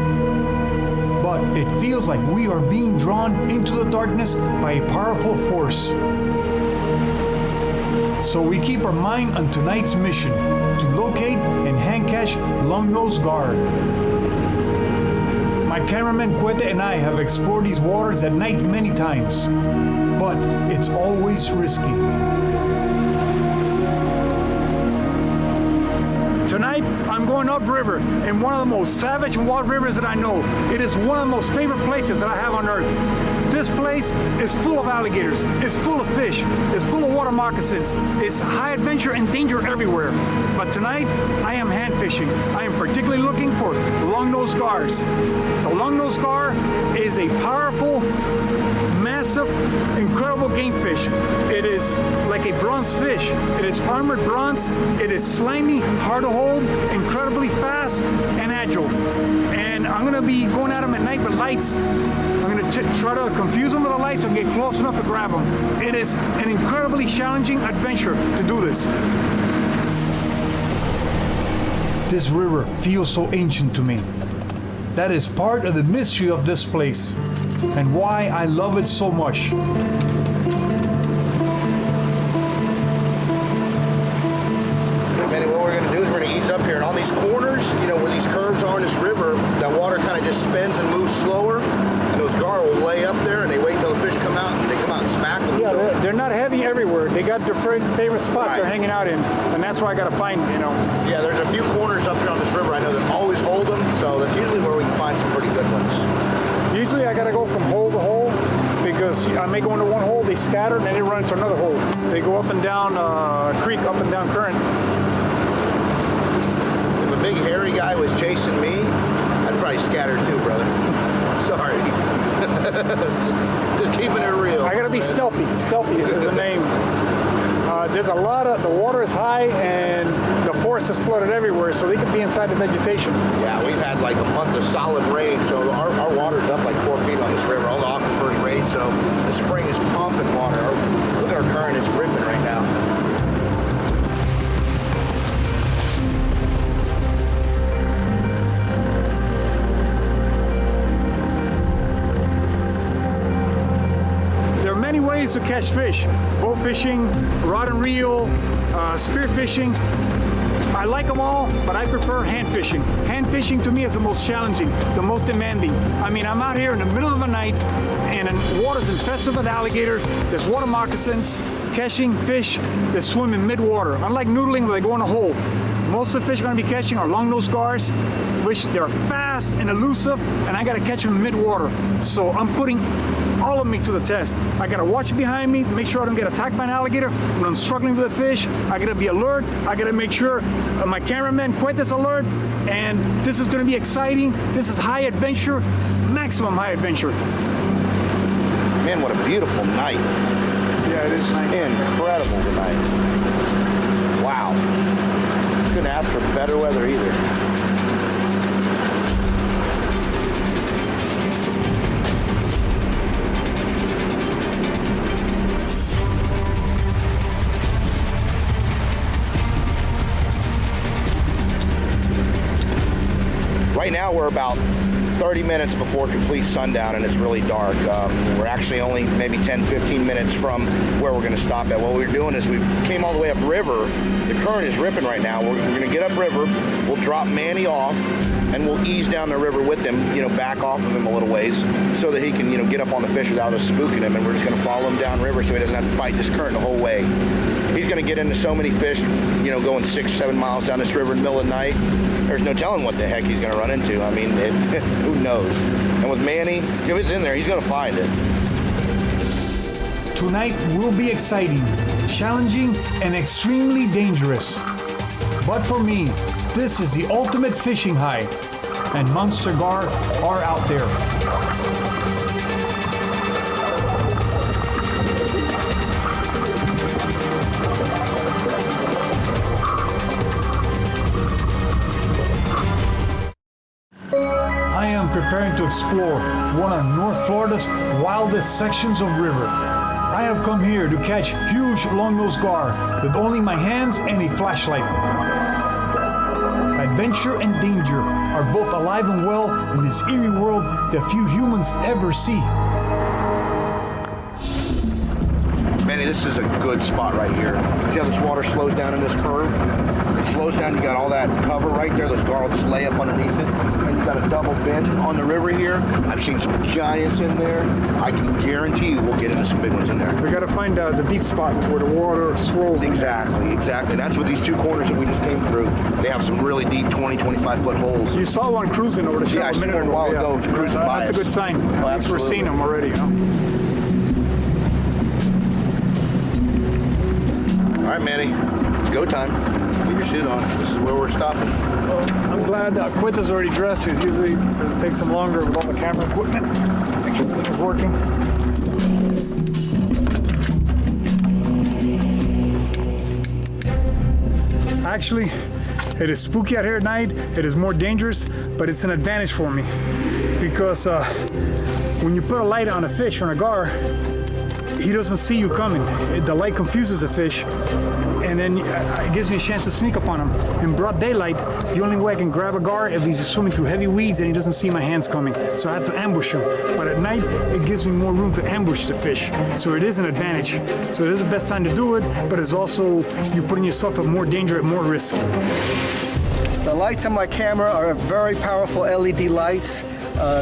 But it feels like we are being drawn into the darkness by a powerful force. So we keep our mind on tonight's mission to locate and hand catch Longnose Gar. My cameraman Quete and I have explored these waters at night many times, but it's always risky. Tonight, I'm going upriver in one of the most savage and wild rivers that I know. It is one of the most favorite places that I have on earth. This place is full of alligators, it's full of fish, it's full of water moccasins, it's high adventure and danger everywhere. But tonight, I am hand fishing. I am particularly looking for Longnose Gars. The Longnose Gar is a powerful, massive, incredible game fish. It is like a bronze fish. It is armored bronze. It is slimy, hard to hold, incredibly fast and agile. And I'm gonna be going at them at night with lights. I'm gonna try to confuse them with the lights and get close enough to grab them. It is an incredibly challenging adventure to do this. This river feels so ancient to me. That is part of the mystery of this place and why I love it so much. Manny, what we're going to do is we're going to ease up here, and on these corners, you know, where these curves are in this river, that water kind of just spins and moves slower, and those gar will lay up there, and they wait till the fish come out, and they come out and smack them. Yeah, so, they're not heavy everywhere. They got their favorite spots they're hanging out in, and that's where I got to find, you know. Yeah, there's a few corners up here on this river I know that always hold them, so that's usually where we can find some pretty good ones. Usually I got to go from hole to hole because I may go into one hole, they scatter, and then they run into another hole. They go up and down creek, up and down current. If a big hairy guy was chasing me, I'd probably scatter too, brother. Sorry. Just keeping it real. I got to be stealthy. Stealthy is the name. There's a lot of, the water is high and the forest is flooded everywhere, so they can be inside the vegetation. Yeah, we've had like a month of solid rain, so our water's up like 4 feet on this river. All the aquifers raised, so the spring is pumping water. Look at our current, it's ripping right now. Many ways to catch fish: bow fishing, rod and reel, spear fishing. I like them all, but I prefer hand fishing. Hand fishing to me is the most challenging, the most demanding. I mean, I'm out here in the middle of the night and the water's infested with alligators. There's water moccasins, catching fish that swim in mid-water. Unlike noodling where they go in a hole. Most of the fish I'm going to be catching are Longnose Gars, which they're fast and elusive, and I got to catch them mid-water. So I'm putting all of me to the test. I got to watch behind me, make sure I don't get attacked by an alligator. When I'm struggling with a fish, I got to be alert. I got to make sure my cameraman Quentin's alert, and this is going to be exciting. This is high adventure, maximum high adventure. Man, what a beautiful night. Yeah, it is nice. Incredible tonight. Wow. Couldn't ask for better weather either. Right now we're about 30 minutes before complete sundown and it's really dark. We're actually only maybe 10-15 minutes from where we're going to stop at. What we're doing is we came all the way up river. The current is ripping right now. We're going to get up river. We'll drop Manny off and we'll ease down the river with him, back off of him a little ways so that he can, get up on the fish without us spooking him. And we're just going to follow him down river so he doesn't have to fight this current the whole way. He's going to get into so many fish, going 6-7 miles down this river in the middle of the night. There's no telling what the heck he's going to run into. I mean, who knows? And with Manny, if it's in there, he's going to find it. Tonight will be exciting, challenging, and extremely dangerous. But for me, this is the ultimate fishing high, and monster gar are out there. I am preparing to explore one of North Florida's wildest sections of river. I have come here to catch huge longnose gar with only my hands and a flashlight. Adventure and danger are both alive and well in this eerie world that few humans ever see. Manny, this is a good spot right here. See how this water slows down in this curve? It slows down, you got all that cover right there. Those gar will just lay up underneath it. And you got a double bend on the river here. I've seen some giants in there. I can guarantee you we'll get into some big ones in there. We got to find the deep spot where the water swirls. Exactly. And that's what these two corners that we just came through. They have some really deep 20-25 foot holes. You saw one cruising over the shore a minute ago. Cruising by That's us. a good sign. Oh, At least we're seeing them already. All right, Manny. It's go time. Get your suit on. This is where we're stopping. I'm glad Quinta's already dressed. Because usually it takes him longer with all the camera equipment. Make sure everything's working. Actually, it is spooky out here at night. It is more dangerous, but it's an advantage for me. Because when you put a light on a fish, on a gar, he doesn't see you coming. The light confuses the fish, and then it gives me a chance to sneak up on him. In broad daylight, the only way I can grab a gar if he's swimming through heavy weeds and he doesn't see my hands coming. So I have to ambush him. But at night, it gives me more room to ambush the fish. So it is an advantage. So it is the best time to do it, but it's also you're putting yourself at more danger, at more risk. The lights on my camera are very powerful LED lights.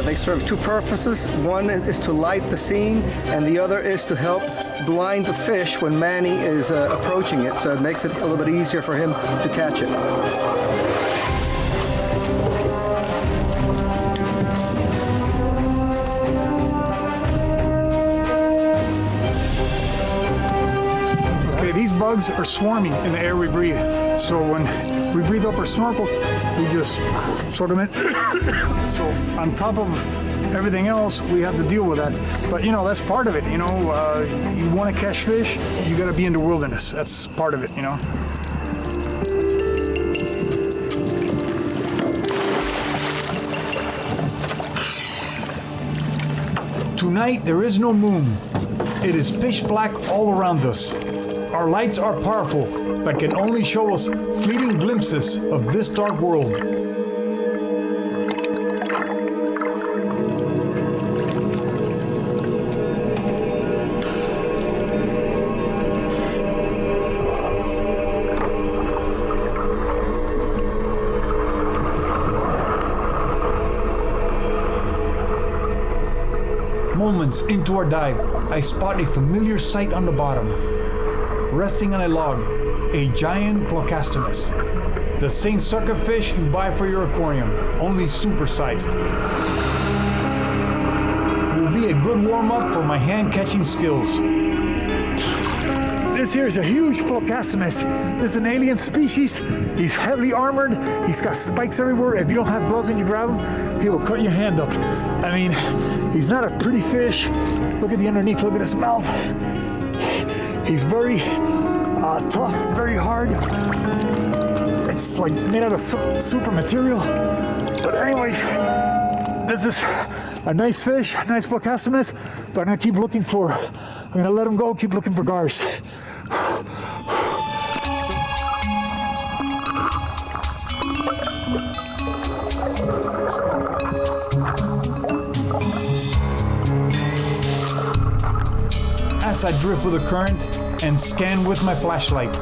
They serve two purposes. One is to light the scene, and the other is to help blind the fish when Manny is approaching it, so it makes it a little bit easier for him to catch it. Okay, these bugs are swarming in the air we breathe. So when we breathe up our snorkel, we just sort them in. So on top of everything else, we have to deal with that. But that's part of it. You want to catch fish, you got to be in the wilderness. That's part of it. Tonight there is no moon. It is pitch black all around us. Our lights are powerful, but can only show us fleeting glimpses of this dark world. Moments into our dive, I spot a familiar sight on the bottom. Resting on a log, a giant Plocastinus. The same sucker fish you buy for your aquarium, only supersized. Will be a good warm-up for my hand-catching skills. This here is a huge Plocastinus. This is an alien species. He's heavily armored. He's got spikes everywhere. If you don't have gloves and you grab him, he will cut your hand up. I mean, he's not a pretty fish. Look at the underneath. Look at his mouth. He's very tough, very hard. It's like made out of super material. But anyways, this is a nice fish, a nice Plocastinus. But I'm gonna keep looking for. I'm gonna let him go. Keep looking for gars. as I drift with the current and scan with my flashlight,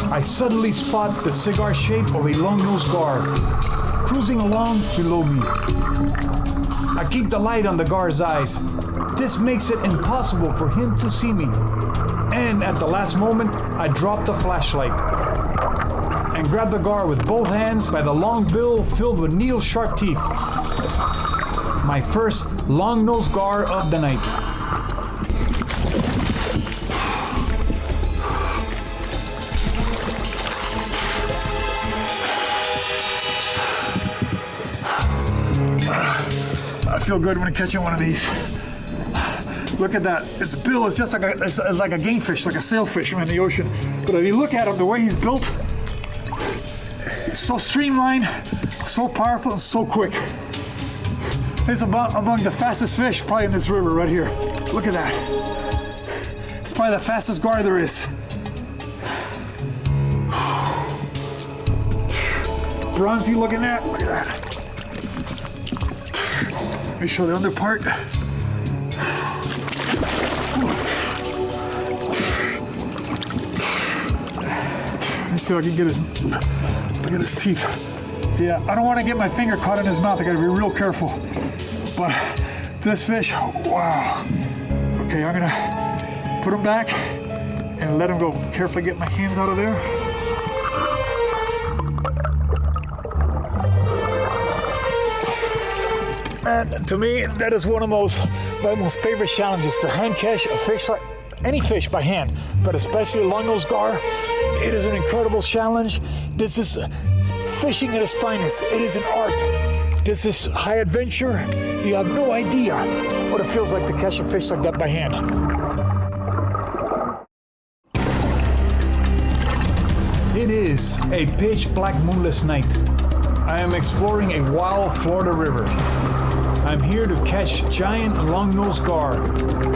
I suddenly spot the cigar shape of a Longnose Gar cruising along below me. I keep the light on the Gar's eyes. This makes it impossible for him to see me. And at the last moment, I drop the flashlight and grab the Gar with both hands by the long bill filled with needle-sharp teeth. My first Longnose Gar of the night. I feel good when I catch one of these. Look at that. Its bill is just like a game fish, like a sailfish in the ocean. But if you look at him, the way he's built, it's so streamlined, so powerful, and so quick. It's among the fastest fish probably in this river right here. Look at that. It's probably the fastest Gar there is. Bronzy looking at, look at that. Let me show the under part. Let's see if I can get his, look at his teeth. Yeah, I don't want to get my finger caught in his mouth. I gotta be real careful. But this fish, wow. Okay, I'm gonna put him back and let him go. Carefully get my hands out of there. And to me, that is one of my most favorite challenges, to hand catch a fish, like any fish by hand, but especially a Longnose Gar. It is an incredible challenge. This is fishing at its finest. It is an art. This is high adventure. You have no idea what it feels like to catch a fish like that by hand. It is a pitch black moonless night. I am exploring a wild Florida river. I'm here to catch giant Longnose Gar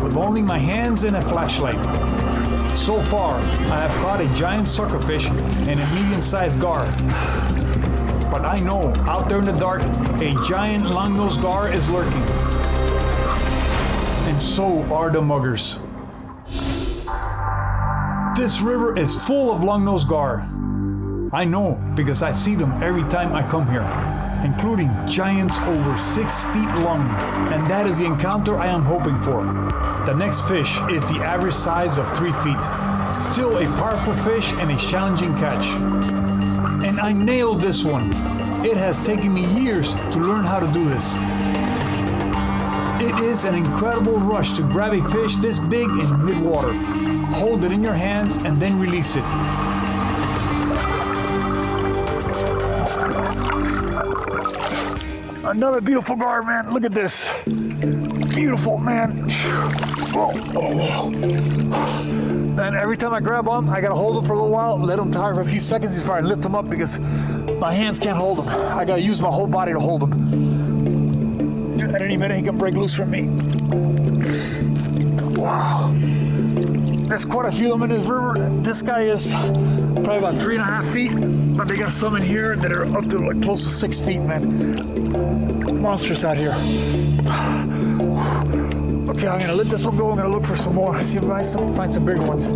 with only my hands and a flashlight. So far, I have caught a giant suckerfish and a medium-sized Gar. But I know out there in the dark, a giant Longnose Gar is lurking. And so are the muggers. This river is full of Longnose Gar. I know because I see them every time I come here, including giants over 6 feet long, and that is the encounter I am hoping for. The next fish is the average size of 3 feet. Still a powerful fish and a challenging catch. And I nailed this one. It has taken me years to learn how to do this. It is an incredible rush to grab a fish this big in mid-water. Hold it in your hands and then release it. Another beautiful Gar, man. Look at this. Beautiful, man. Whoa, whoa, whoa. And every time I grab them, I gotta hold them for a little while, let them tire for a few seconds before I lift them up because my hands can't hold them. I gotta use my whole body to hold them. At any minute, he can break loose from me. Wow. There's quite a few of them in this river. This guy is probably about 3.5 feet, but they got some in here that are up to like close to 6 feet, man. Monsters out here. Okay, I'm gonna let this one go. I'm gonna look for some more. See if I find some bigger ones.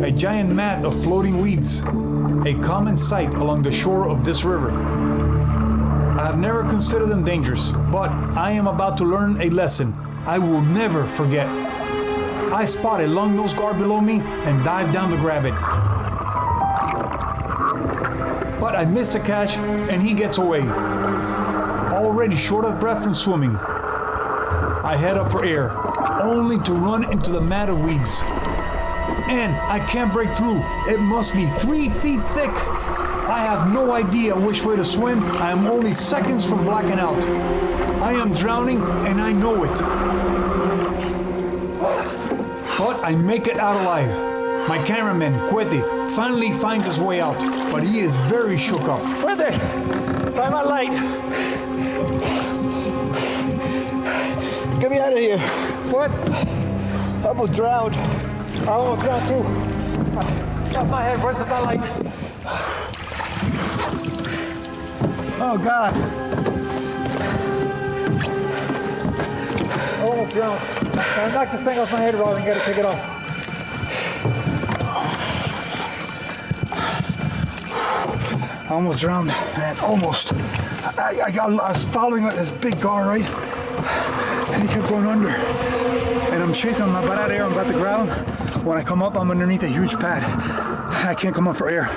A giant mat of floating weeds, a common sight along the shore of this river. I have never considered them dangerous, but I am about to learn a lesson I will never forget. I spot a Longnose Gar below me and dive down to grab it. But I missed a catch and he gets away. Already short of breath from swimming, I head up for air, only to run into the mat of weeds. And I can't break through. It must be 3 feet thick. I have no idea which way to swim. I am only seconds from blacking out. I am drowning and I know it. But I make it out alive. My cameraman, Cuete, finally finds his way out, but he is very shook up. Cuete, find my light. Get me out of here. What? I almost drowned. I almost drowned too. Got my head, where's the light? Oh God. Oh, drowned. I knocked this thing off my head, Rob, and gotta take it off. I almost drowned, man, almost. I was following this big gar, right? And he kept going under. And I'm chasing him, I'm about out of air, I'm about to grab him. When I come up, I'm underneath a huge pad. I can't come up for air.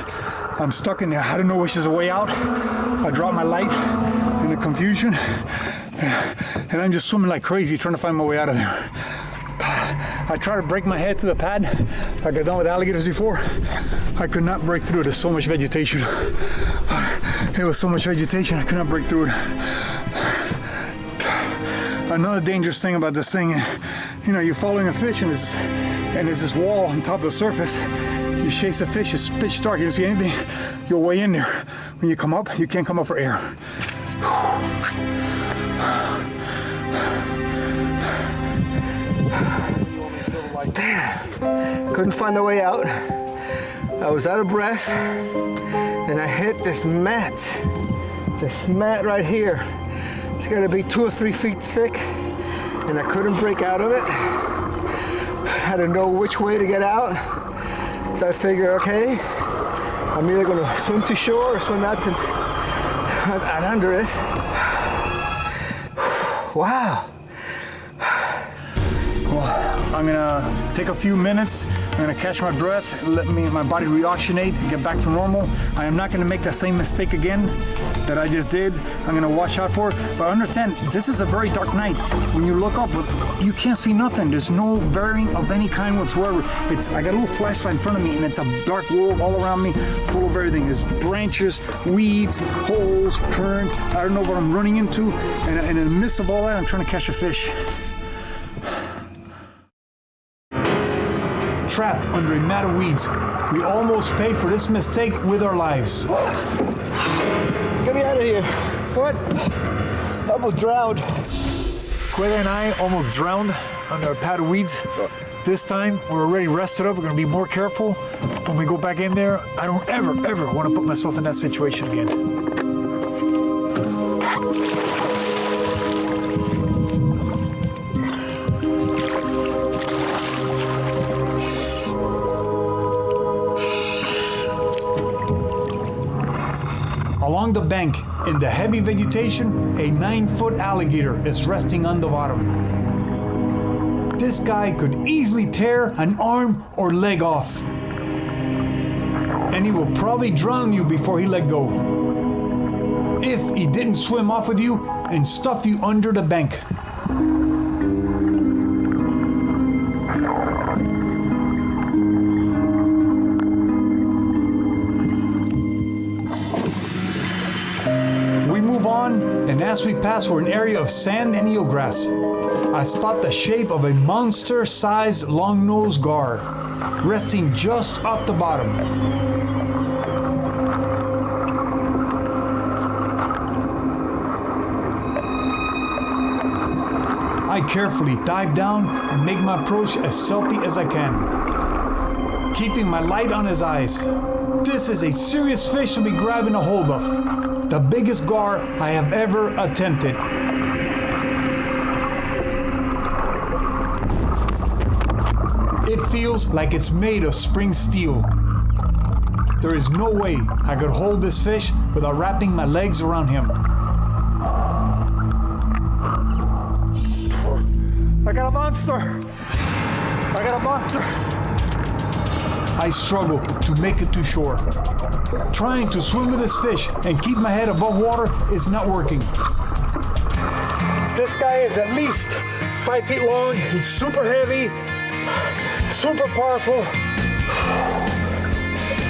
I'm stuck in there. I don't know which is a way out. I dropped my light in the confusion. And I'm just swimming like crazy, trying to find my way out of there. I tried to break my head to the pad, like I've done with alligators before. I could not break through it. There's so much vegetation. There was so much vegetation, I could not break through it. Another dangerous thing about this thing, you know, you're following a fish and there's this wall on top of the surface. You chase a fish, it's pitch dark, you don't see anything, you're way in there. When you come up, you can't come up for air. Damn, couldn't find the way out. I was out of breath and I hit this mat right here. It's gotta be 2 or 3 feet thick and I couldn't break out of it. I had to know which way to get out. So I figured, okay, I'm either gonna swim to shore or swim out under it. Wow. Well, I'm gonna take a few minutes. I'm gonna catch my breath, let my body reoxygenate and get back to normal. I am not gonna make that same mistake again that I just did. I'm gonna watch out for it. But understand, this is a very dark night. When you look up, you can't see nothing. There's no bearing of any kind whatsoever. I got a little flashlight in front of me and it's a dark world all around me, full of everything. There's branches, weeds, holes, current. I don't know what I'm running into. And in the midst of all that, I'm trying to catch a fish. Trapped under a mat of weeds. We almost paid for this mistake with our lives. Get me out of here. What? I almost drowned. Queta and I almost drowned under a pad of weeds. This time, we're already rested up. We're gonna be more careful when we go back in there. I don't ever want to put myself in that situation again. Along the bank, in the heavy vegetation, a 9-foot alligator is resting on the bottom. This guy could easily tear an arm or leg off. And he will probably drown you before he let go. If he didn't swim off with you and stuff you under the bank. And as we pass for an area of sand and eelgrass, I spot the shape of a monster-sized Longnose Gar, resting just off the bottom. I carefully dive down and make my approach as stealthy as I can, keeping my light on his eyes. This is a serious fish to be grabbing a hold of. The biggest gar I have ever attempted. It feels like it's made of spring steel. There is no way I could hold this fish without wrapping my legs around him. I got a monster. I got a monster. I struggle to make it to shore. Trying to swim with this fish and keep my head above water is not working. This guy is at least 5 feet long. He's super heavy, super powerful.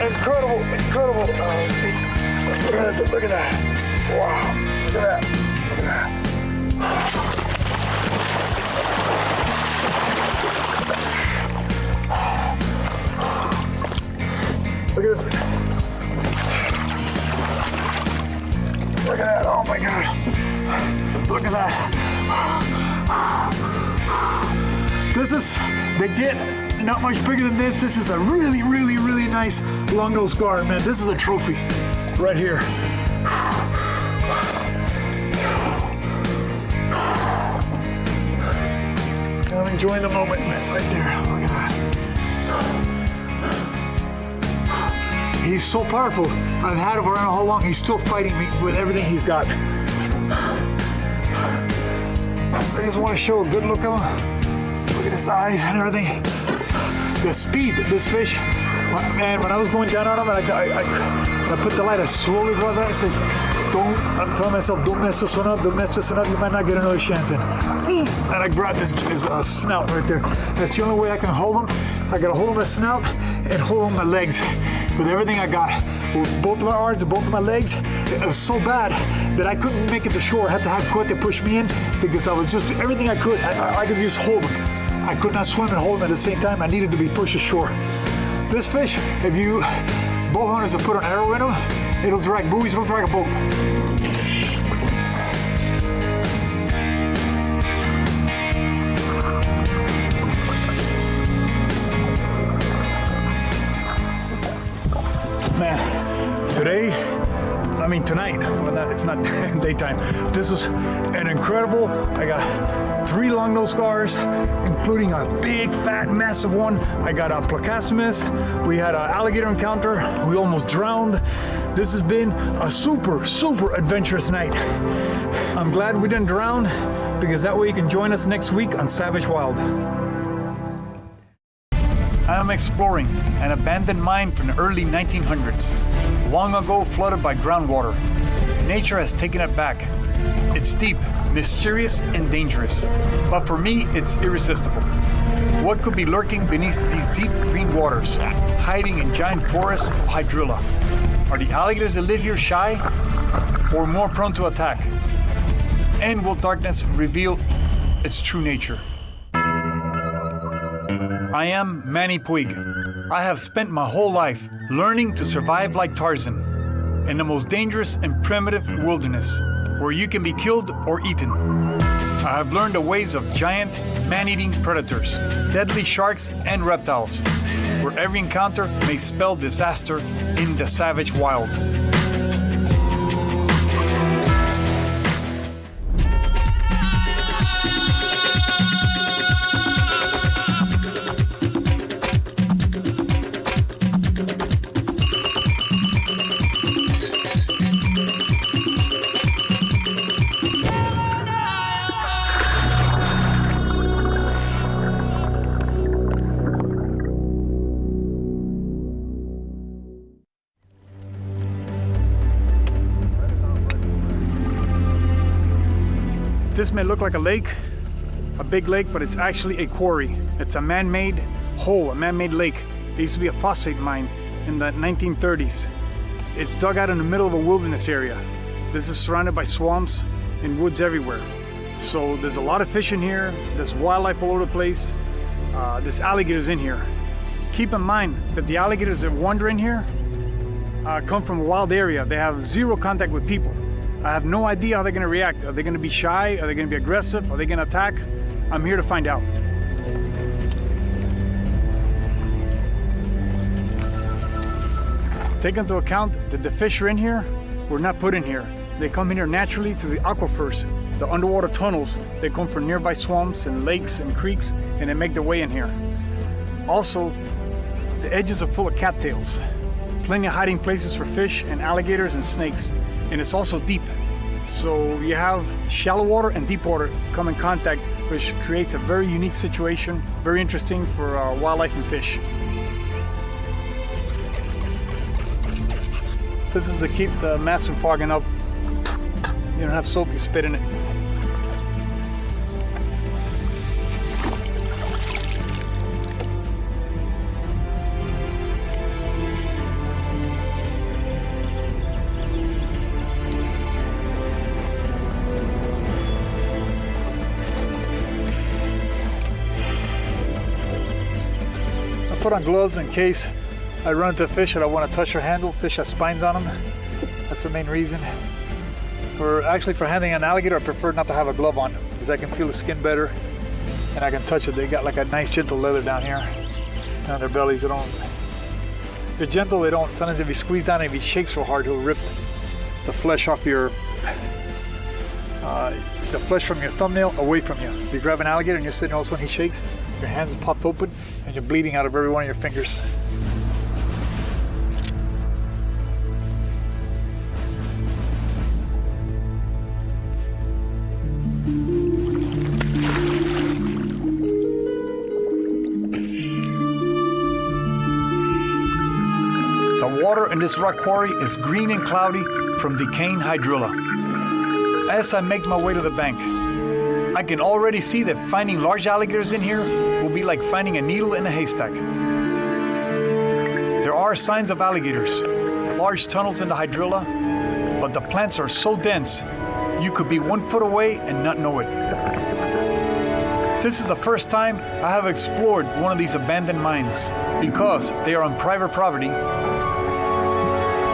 Incredible, incredible. Let's see. Look at that. Wow. Look at that. Look at that. Look at this. Look at that. Oh my gosh. Look at that. they get not much bigger than this. This is a really, really, really nice Longnose Gar, man. This is a trophy right here. I'm enjoying the moment, man, right there. Look at that. He's so powerful. I've had him for I don't know how long. He's still fighting me with everything he's got. I just want to show a good look at him. Look at his eyes and everything. The speed of this fish, man, when I was going down on him, and I put the light, I slowly brought that and said, I'm telling myself, don't mess this one up, you might not get another chance in. And I brought his snout right there. That's the only way I can hold him. I gotta hold him my snout and hold him my legs with everything I got. With both of my arms and both of my legs, it was so bad that I couldn't make it to shore. I had to have Quete push me in because I was just, everything I could, I could just hold him. I could not swim and hold him at the same time. I needed to be pushed ashore. This fish, if you bow hunters have put an arrow in him, it'll drag buoys, it'll drag a boat. Man, tonight, well, it's not daytime. This was an incredible, I got 3 Longnose Gars, including a big, fat, massive one. I got a Placasimus. We had an alligator encounter. We almost drowned. This has been a super, super adventurous night. I'm glad we didn't drown because that way you can join us next week on Savage Wild. I'm exploring an abandoned mine from the early 1900s, long ago flooded by groundwater. Nature has taken it back. It's deep, mysterious, and dangerous, but for me, it's irresistible. What could be lurking beneath these deep green waters, hiding in giant forests of hydrilla? Are the alligators that live here shy, or more prone to attack? And will darkness reveal its true nature? I am Manny Puig. I have spent my whole life learning to survive like Tarzan in the most dangerous and primitive wilderness, where you can be killed or eaten. I have learned the ways of giant, man-eating predators, deadly sharks and reptiles, where every encounter may spell disaster in the savage wild. This may look like a lake, a big lake, but it's actually a quarry. It's a man-made hole, a man-made lake. It used to be a phosphate mine in the 1930s. It's dug out in the middle of a wilderness area. This is surrounded by swamps and woods everywhere. So there's a lot of fish in here, there's wildlife all over the place, there's alligators in here. Keep in mind that the alligators that wander in here come from a wild area. They have zero contact with people. I have no idea how they're going to react. Are they going to be shy? Are they going to be aggressive? Are they going to attack? I'm here to find out. Take into account that the fish are in here were not put in here. They come in here naturally through the aquifers, the underwater tunnels. They come from nearby swamps and lakes and creeks, and they make their way in here. Also, the edges are full of cattails. Plenty of hiding places for fish and alligators and snakes. And it's also deep. So you have shallow water and deep water come in contact, which creates a very unique situation, very interesting for wildlife and fish. This is to keep the mess from fogging up. You don't have soap, you spit in it. Put on gloves in case I run into a fish and I want to touch or handle. Fish has spines on them. That's the main reason. For handling an alligator, I prefer not to have a glove on because I can feel the skin better and I can touch it. They got like a nice gentle leather down here on their bellies. They're gentle. They don't. Sometimes if you squeeze down, if he shakes real hard, he'll rip the flesh off your the flesh from your thumbnail away from you. If you grab an alligator and you're sitting, all of a sudden he shakes, your hands are popped open and you're bleeding out of every one of your fingers. The water in this rock quarry is green and cloudy from decaying hydrilla. As I make my way to the bank, I can already see that finding large alligators in here will be like finding a needle in a haystack. There are signs of alligators, large tunnels in the hydrilla, but the plants are so dense, you could be 1 foot away and not know it. This is the first time I have explored one of these abandoned mines because they are on private property.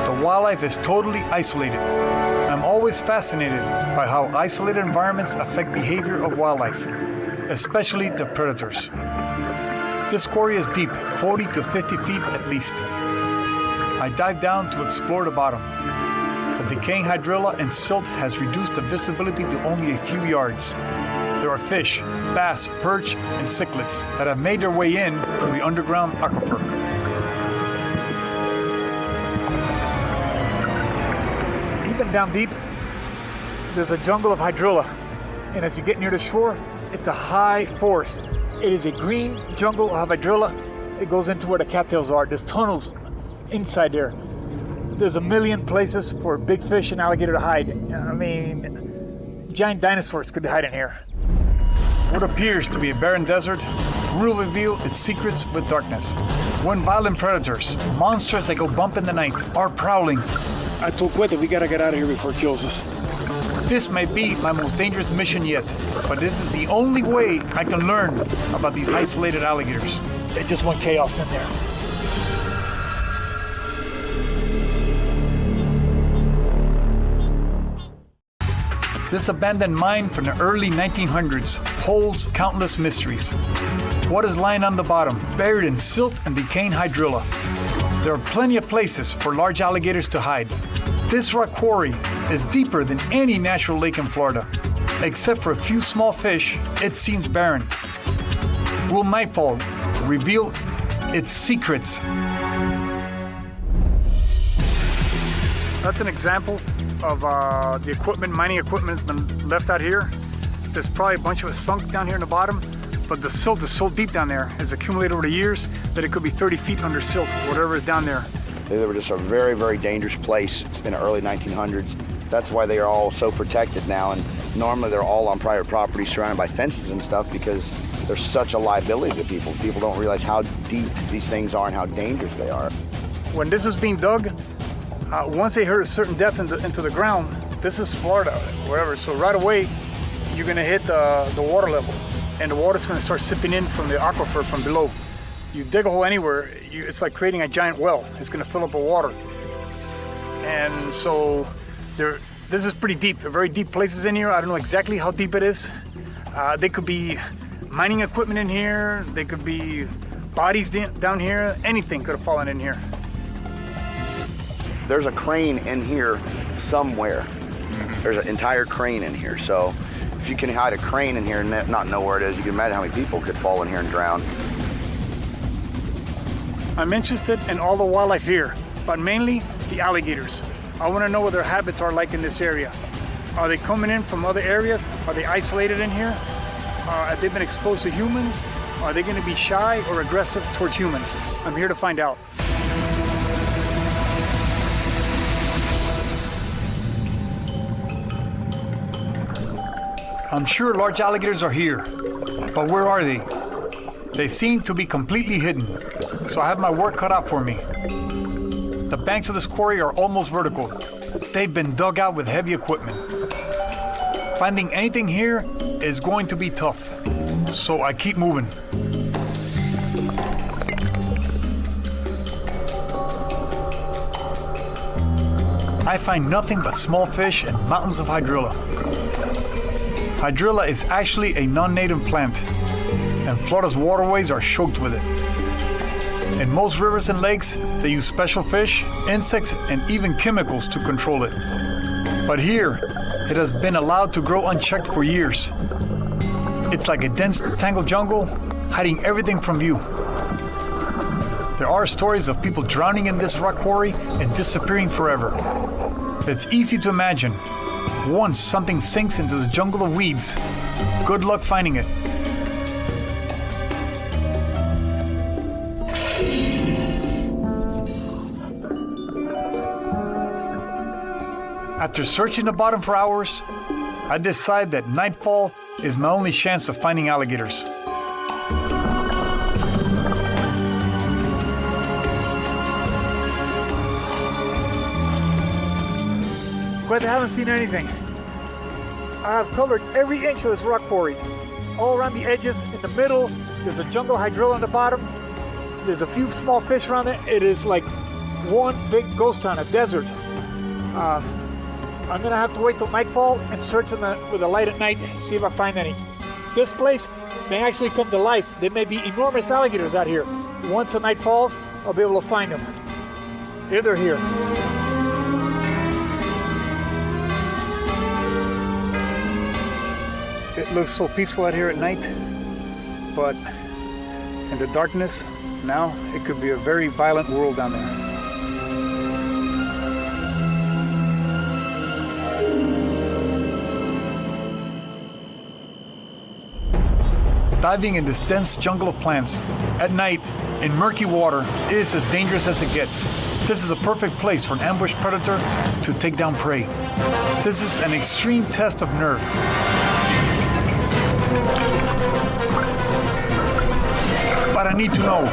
The wildlife is totally isolated. I'm always fascinated by how isolated environments affect behavior of wildlife, especially the predators. This quarry is deep, 40 to 50 feet at least. I dive down to explore the bottom. The decaying hydrilla and silt has reduced the visibility to only a few yards. There are fish, bass, perch, and cichlids that have made their way in through the underground aquifer. Even down deep, there's a jungle of hydrilla. And as you get near the shore, it's a high forest. It is a green jungle of hydrilla. It goes into where the cattails are. There's tunnels inside there. There's a million places for big fish and alligator to hide. I mean, giant dinosaurs could hide in here. What appears to be a barren desert will reveal its secrets with darkness. When violent predators, monsters that go bump in the night, are prowling, I told Cueta we gotta get out of here before it kills us. This may be my most dangerous mission yet, but this is the only way I can learn about these isolated alligators. They just want chaos in there. This abandoned mine from the early 1900s holds countless mysteries. What is lying on the bottom, buried in silt and decaying hydrilla? There are plenty of places for large alligators to hide. This rock quarry is deeper than any natural lake in Florida. Except for a few small fish, it seems barren. Will nightfall reveal its secrets? That's an example of the equipment, mining equipment has been left out here. There's probably a bunch of it sunk down here in the bottom, but the silt is so deep down there, it's accumulated over the years, that it could be 30 feet under silt, whatever is down there. They were just a very, very dangerous place in the early 1900s. That's why they are all so protected now, and normally they're all on private property surrounded by fences and stuff because they're such a liability to people. People don't realize how deep these things are and how dangerous they are. When this is being dug, once they hit a certain depth into the ground, this is Florida, wherever, so right away you're gonna hit the water level, and the water's gonna start sipping in from the aquifer from below. You dig a hole anywhere, it's like creating a giant well. It's gonna fill up with water. And so this is pretty deep. There are very deep places in here. I don't know exactly how deep it is. They could be mining equipment in here. They could be bodies down here. Anything could have fallen in here. There's a crane in here somewhere. There's an entire crane in here. So if you can hide a crane in here and not know where it is, you can imagine how many people could fall in here and drown. I'm interested in all the wildlife here, but mainly the alligators. I want to know what their habits are like in this area. Are they coming in from other areas? Are they isolated in here? Have they been exposed to humans? Are they going to be shy or aggressive towards humans? I'm here to find out. I'm sure large alligators are here, but where are they? They seem to be completely hidden, so I have my work cut out for me. The banks of this quarry are almost vertical. They've been dug out with heavy equipment. Finding anything here is going to be tough, so I keep moving. I find nothing but small fish and mountains of hydrilla. Hydrilla is actually a non-native plant. and Florida's waterways are choked with it. In most rivers and lakes, they use special fish, insects, and even chemicals to control it. But here, it has been allowed to grow unchecked for years. It's like a dense, tangled jungle, hiding everything from view. There are stories of people drowning in this rock quarry and disappearing forever. It's easy to imagine. Once something sinks into the jungle of weeds, good luck finding it. After searching the bottom for hours, I decide that nightfall is my only chance of finding alligators. But I haven't seen anything. I have covered every inch of this rock quarry. All around the edges, in the middle, there's a jungle hydrilla on the bottom. There's a few small fish around it. It is like one big ghost town, a desert. I'm gonna have to wait till nightfall and search with a light at night, see if I find any. This place may actually come to life. There may be enormous alligators out here. Once the night falls, I'll be able to find them. Here they're here. It looks so peaceful out here at night, but in the darkness, now it could be a very violent world down there. Diving in this dense jungle of plants at night in murky water is as dangerous as it gets. This is a perfect place for an ambush predator to take down prey. This is an extreme test of nerve. But I need to know,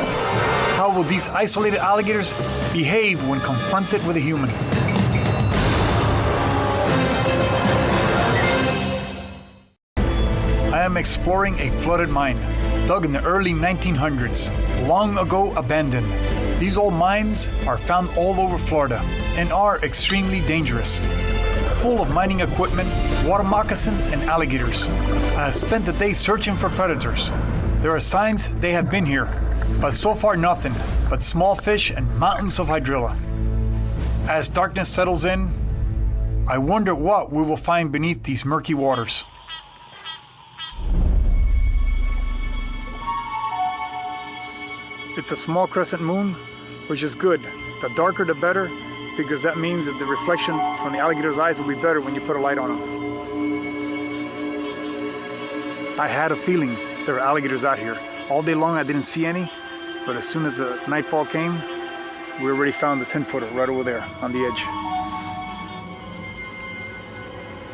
how will these isolated alligators behave when confronted with a human? I am exploring a flooded mine, dug in the early 1900s, long ago abandoned. These old mines are found all over Florida and are extremely dangerous. Full of mining equipment, water moccasins, and alligators. I have spent the day searching for predators. There are signs they have been here, but so far nothing but small fish and mountains of hydrilla. As darkness settles in, I wonder what we will find beneath these murky waters. It's a small crescent moon, which is good. The darker the better, because that means that the reflection from the alligator's eyes will be better when you put a light on them. I had a feeling there were alligators out here. All day long I didn't see any, but as soon as the nightfall came, we already found the 10-footer right over there on the edge.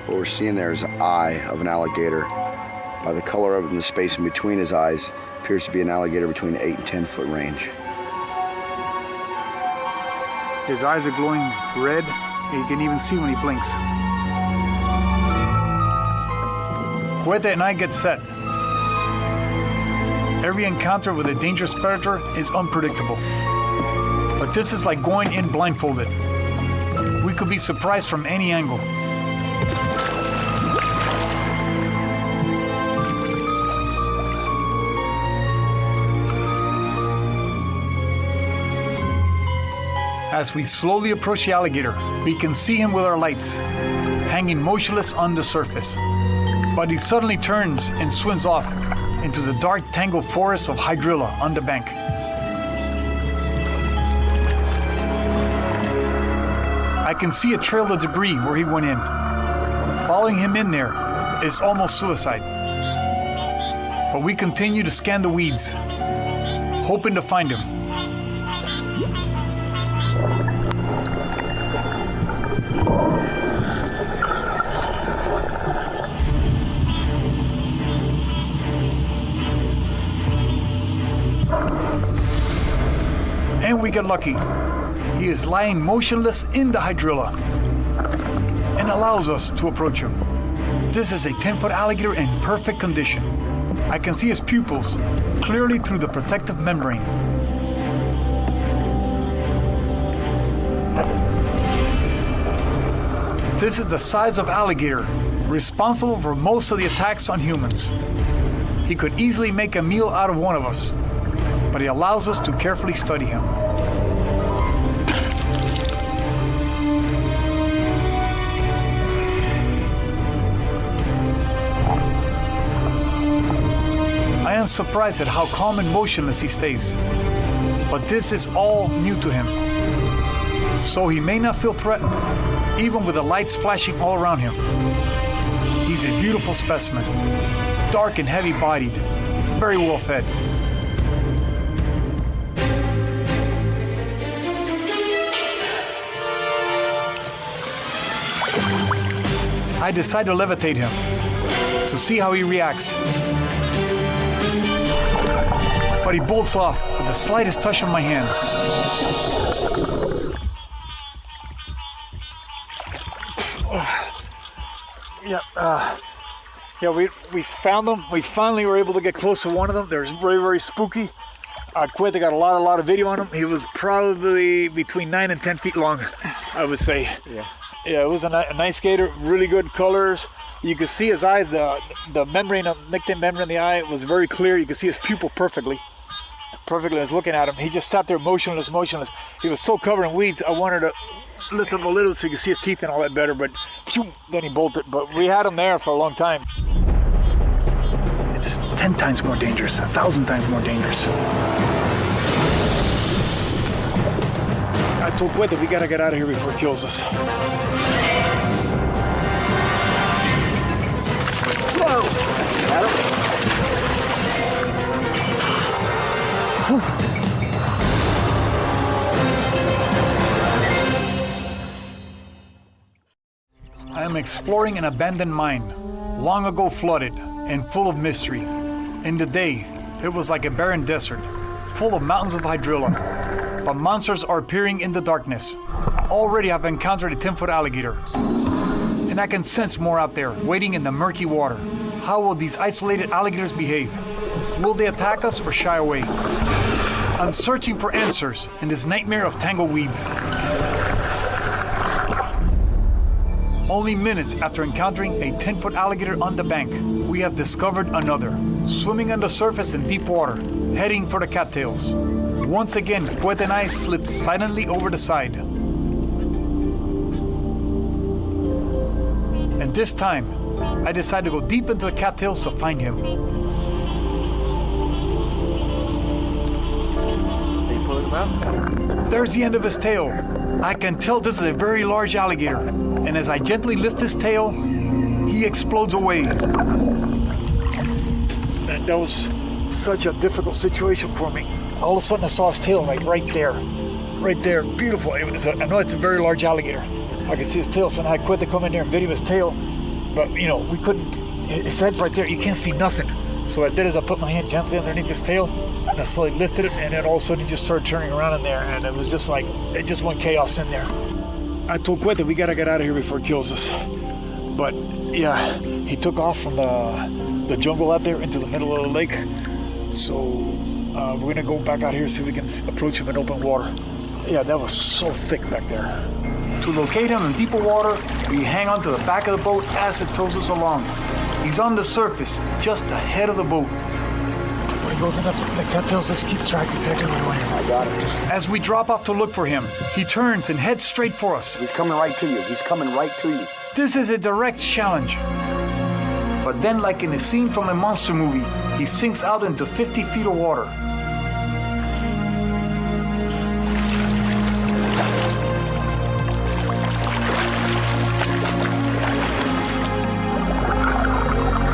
What we're seeing there is the eye of an alligator. By the color of it and the space in between his eyes, appears to be an alligator between the 8 and 10 foot range. His eyes are glowing red, and you can even see when he blinks. Cohete and I get set. Every encounter with a dangerous predator is unpredictable. But this is like going in blindfolded. We could be surprised from any angle. As we slowly approach the alligator, we can see him with our lights, hanging motionless on the surface. But he suddenly turns and swims off into the dark, tangled forest of hydrilla on the bank. I can see a trail of debris where he went in. Following him in there is almost suicide. But we continue to scan the weeds, hoping to find him. And we get lucky. He is lying motionless in the hydrilla and allows us to approach him. This is a 10-foot alligator in perfect condition. I can see his pupils clearly through the protective membrane. This is the size of alligator responsible for most of the attacks on humans. He could easily make a meal out of one of us, but he allows us to carefully study him. I am surprised at how calm and motionless he stays, but this is all new to him. So he may not feel threatened, even with the lights flashing all around him. He's a beautiful specimen, dark and heavy-bodied, very well fed. I decide to levitate him to see how he reacts. But he bolts off with the slightest touch of my hand. Yeah, we found them. We finally were able to get close to one of them. They're very, very spooky. Queta got a lot of video on him. He was probably between 9 and 10 feet long, I would say. Yeah, it was a nice gator, really good colors. You could see his eyes, the membrane, the nictine membrane in the eye was very clear. You could see his pupil perfectly. I was looking at him. He just sat there motionless. He was so covered in weeds, I wanted to lift him a little so you could see his teeth and all that better, but phew, then he bolted. But we had him there for a long time. It's 10 times more dangerous, 1,000 times more dangerous. I told Queta we gotta get out of here before it kills us. Whoa! Got him. I am exploring an abandoned mine, long ago flooded and full of mystery. In the day, it was like a barren desert, full of mountains of hydrilla, but monsters are appearing in the darkness. Already I've encountered a 10-foot alligator, and I can sense more out there, waiting in the murky water. How will these isolated alligators behave? Will they attack us or shy away? I'm searching for answers in this nightmare of tangled weeds. Only minutes after encountering a 10-foot alligator on the bank, we have discovered another, swimming on the surface in deep water, heading for the cattails. Once again, Queta and I slipped silently over the side. And this time, I decided to go deep into the cattails to find him. There's the end of his tail. I can tell this is a very large alligator. And as I gently lift his tail, he explodes away. And that was such a difficult situation for me. All of a sudden I saw his tail like right there. Beautiful. I know it's a very large alligator. I could see his tail, so now I quit to come in there and video his tail. But we couldn't, his head's right there, you can't see nothing. So what I did is I put my hand gently underneath his tail, and I slowly lifted it, and then all of a sudden he just started turning around in there, and it was just like, it just went chaos in there. I told Queta we gotta get out of here before it kills us. But yeah, he took off from the jungle out there into the middle of the lake. So we're gonna go back out here so we can approach him in open water. Yeah, that was so thick back there. To locate him in deeper water, we hang on to the back of the boat as it tows us along. He's on the surface, just ahead of the boat. When he goes in the cattails, let's keep track exactly where we went. I got it. As we drop off to look for him, he turns and heads straight for us. He's coming right to you. This is a direct challenge. But then, like in a scene from a monster movie, he sinks out into 50 feet of water.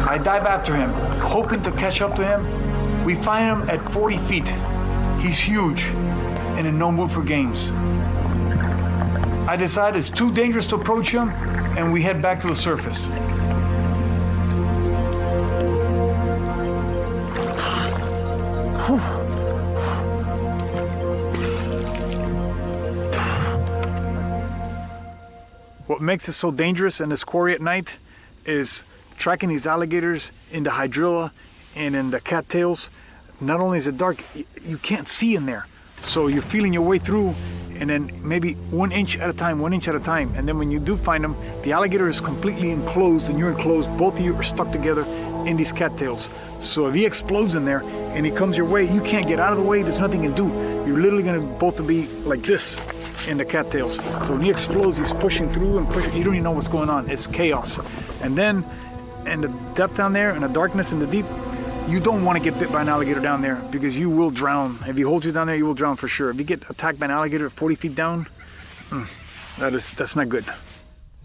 I dive after him, hoping to catch up to him. We find him at 40 feet. He's huge and in no mood for games. I decide it's too dangerous to approach him, and we head back to the surface. What makes it so dangerous in this quarry at night is tracking these alligators in the hydrilla and in the cattails. Not only is it dark, you can't see in there. So you're feeling your way through, and then maybe 1 inch at a time. And then when you do find them, the alligator is completely enclosed and you're enclosed. Both of you are stuck together, in these cattails. So if he explodes in there and he comes your way, you can't get out of the way, there's nothing you can do. You're literally gonna both be like this in the cattails. So when he explodes, he's pushing through and pushing, you don't even know what's going on. It's chaos. And then in the depth down there, in the darkness, in the deep, you don't want to get bit by an alligator down there because you will drown. If he holds you down there, you will drown for sure. If you get attacked by an alligator 40 feet down, that's not good.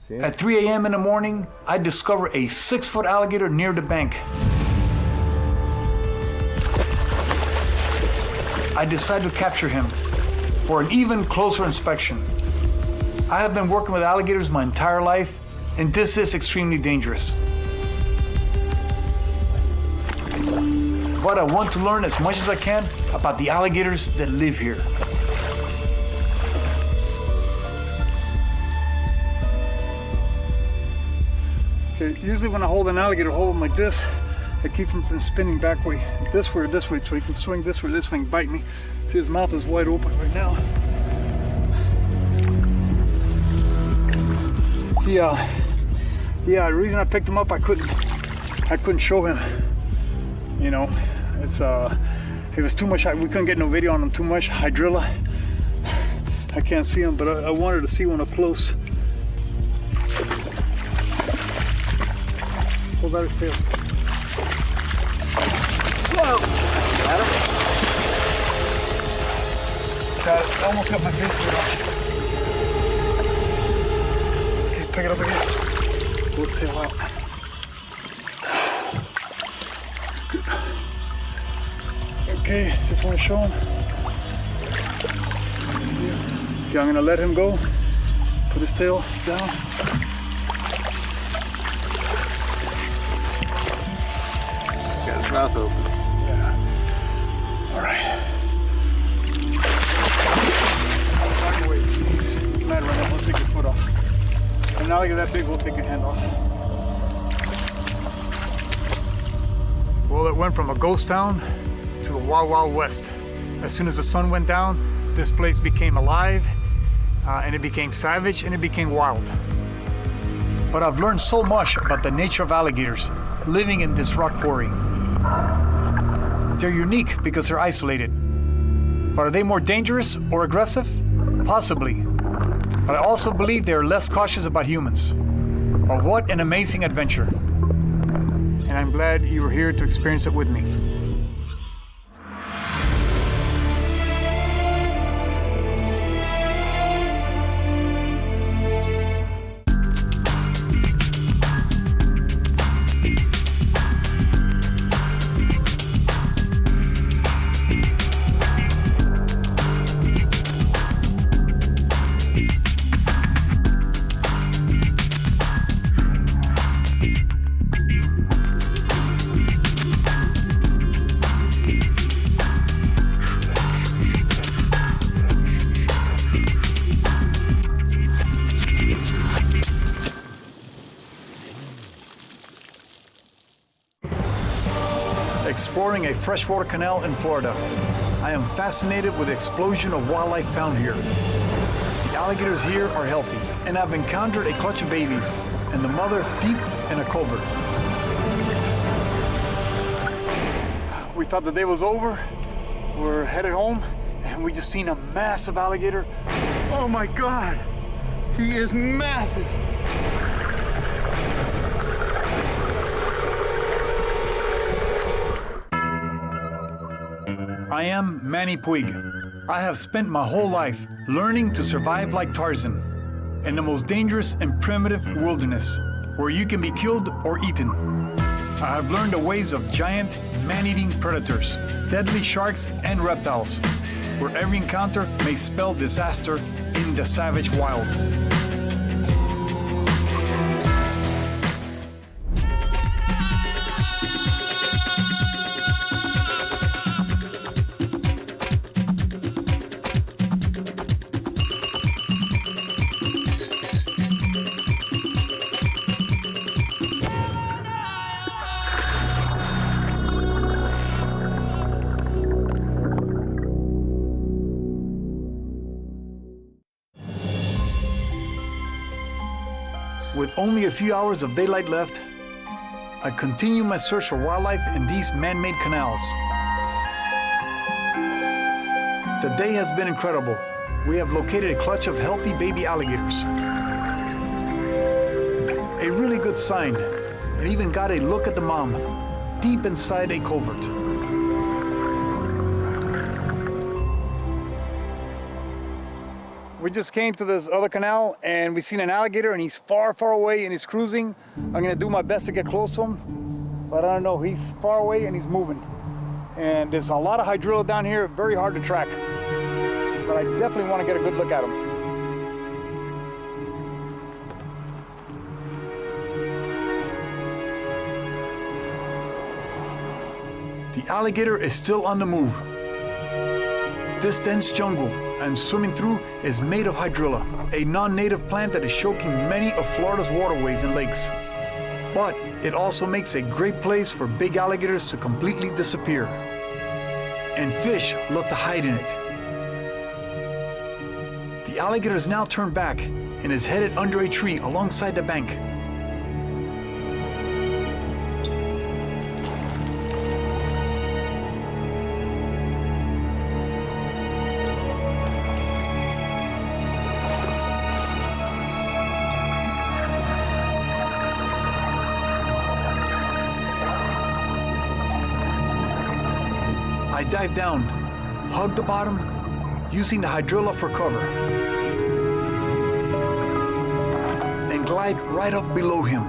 Yeah. At 3 a.m. in the morning, I discover a 6-foot alligator near the bank. I decide to capture him for an even closer inspection. I have been working with alligators my entire life, and this is extremely dangerous. But I want to learn as much as I can about the alligators that live here. Okay, usually when I hold an alligator, hold him like this, I keep him from spinning back way, this way or this way, so he can swing this way or this way and bite me. See, his mouth is wide open right now. Yeah, the reason I picked him up, I couldn't show him. You know, it was too much. We couldn't get no video on him. Too much hydrilla. I can't see him, but I wanted to see one up close. Pull out his tail. Whoa! Got him? Got it. Almost got my face on. Okay, pick it up again. Pull his tail out. Good. Okay, just want to show him. Okay, I'm gonna let him go. Put his tail down. Got his mouth open. Yeah. All right. Wait, he's mad right now. We'll take your foot off. And now you get that big, we'll take your hand off. Well, it went from a ghost town to the Wild Wild West. As soon as the sun went down, this place became alive, and it became savage, and it became wild. But I've learned so much about the nature of alligators living in this rock quarry. They're unique because they're isolated. But are they more dangerous or aggressive? Possibly. But I also believe they are less cautious about humans. But what an amazing adventure. And I'm glad you were here to experience it with me. Exploring a freshwater canal in Florida. I am fascinated with the explosion of wildlife found here. The alligators here are healthy, and I've encountered a clutch of babies, and the mother deep in a culvert. We thought the day was over. We're headed home, and we just seen a massive alligator. Oh my God! He is massive! I am Manny Puig. I have spent my whole life learning to survive like Tarzan in the most dangerous and primitive wilderness, where you can be killed or eaten. I have learned the ways of giant, man-eating predators, deadly sharks and reptiles, where every encounter may spell disaster in the savage wild. With only a few hours of daylight left, I continue my search for wildlife in these man-made canals. The day has been incredible. We have located a clutch of healthy baby alligators. A really good sign, and even got a look at the mom, deep inside a culvert. We just came to this other canal and we seen an alligator and he's far, far away and he's cruising. I'm gonna do my best to get close to him, but I don't know, he's far away and he's moving. And there's a lot of hydrilla down here, very hard to track. But I definitely want to get a good look at him. The alligator is still on the move. This dense jungle I'm swimming through is made of hydrilla, a non-native plant that is choking many of Florida's waterways and lakes. But it also makes a great place for big alligators to completely disappear. And fish love to hide in it. The alligator is now turned back and is headed under a tree alongside the bank. I dive down, hug the bottom, using the hydrilla for cover, and glide right up below him.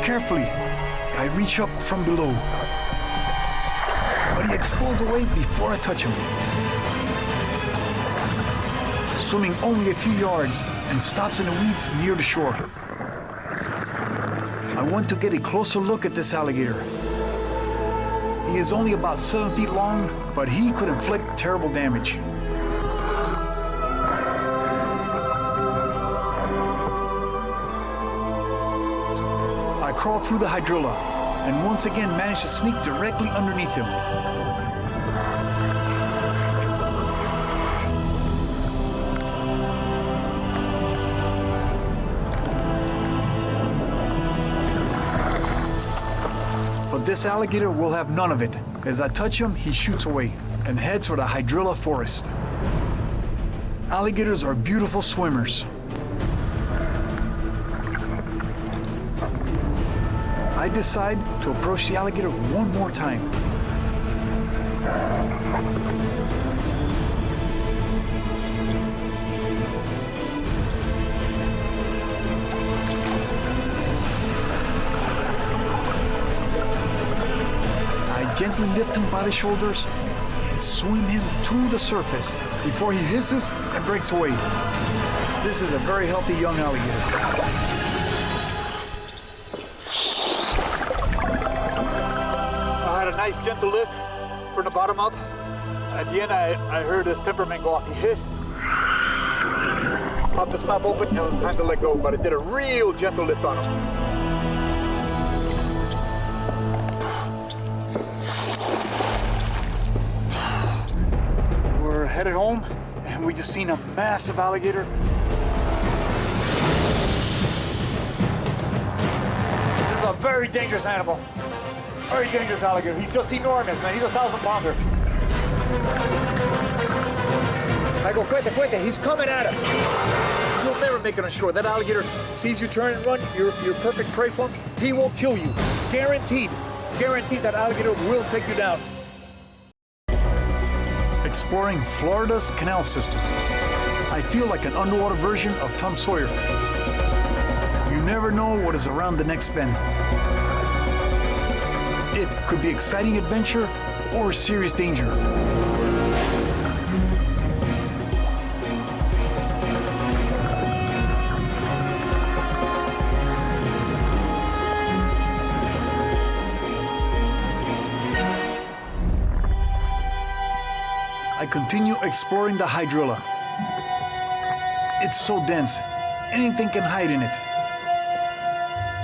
Carefully, I reach up from below. But he explodes away before I touch him. Swimming only a few yards and stops in the weeds near the shore. I want to get a closer look at this alligator. He is only about 7 feet long, but he could inflict terrible damage. I crawl through the hydrilla and once again manage to sneak directly underneath him. But this alligator will have none of it. As I touch him, he shoots away and heads for the hydrilla forest. Alligators are beautiful swimmers. I decide to approach the alligator one more time. I gently lift him by the shoulders and swim him to the surface before he hisses and breaks away. This is a very healthy young alligator. Nice gentle lift from the bottom up. At the end, I heard his temperament go off. He hissed, popped his mouth open, and it was time to let go. But I did a real gentle lift on him. We're headed home, and we just seen a massive alligator. This is a very dangerous animal. Very dangerous alligator. He's just enormous, man. He's a 1,000-pounder. I go, quiete, he's coming at us. You'll never make it on shore. That alligator sees you turn and run, you're perfect prey for him. He will kill you. Guaranteed. Guaranteed that alligator will take you down. Exploring Florida's canal system. I feel like an underwater version of Tom Sawyer. You never know what is around the next bend. It could be exciting adventure or serious danger. I continue exploring the hydrilla. It's so dense, anything can hide in it.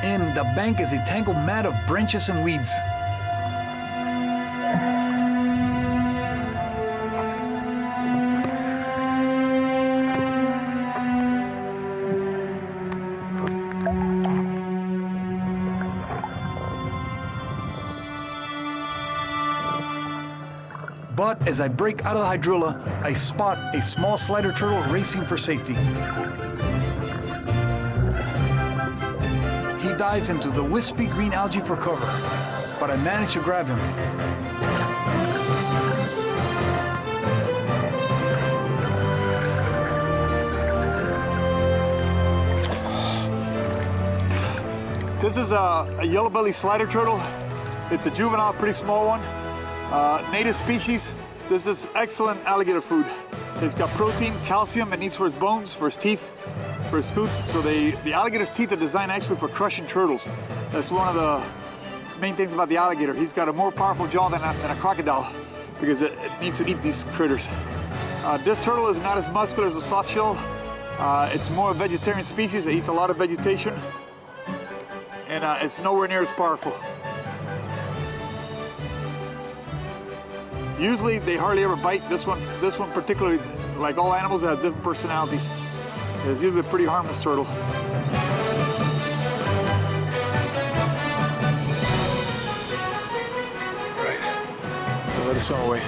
and the bank is a tangled mat of branches and weeds. But as I break out of the hydrilla, I spot a small slider turtle racing for safety. He dives into the wispy green algae for cover, but I manage to grab him. This is a yellow belly slider turtle. It's a juvenile, pretty small one. Native species. This is excellent alligator food. It's got protein, calcium it needs for its bones, for its teeth, for its scutes. So the alligator's teeth are designed actually for crushing turtles. That's one of the main things about the alligator. He's got a more powerful jaw than a crocodile because it needs to eat these critters. This turtle is not as muscular as a soft shell. It's more a vegetarian species. It eats a lot of vegetation, and it's nowhere near as powerful. Usually they hardly ever bite. This one particularly, like all animals, have different personalities. It's usually a pretty harmless turtle. Right. So let us swim away.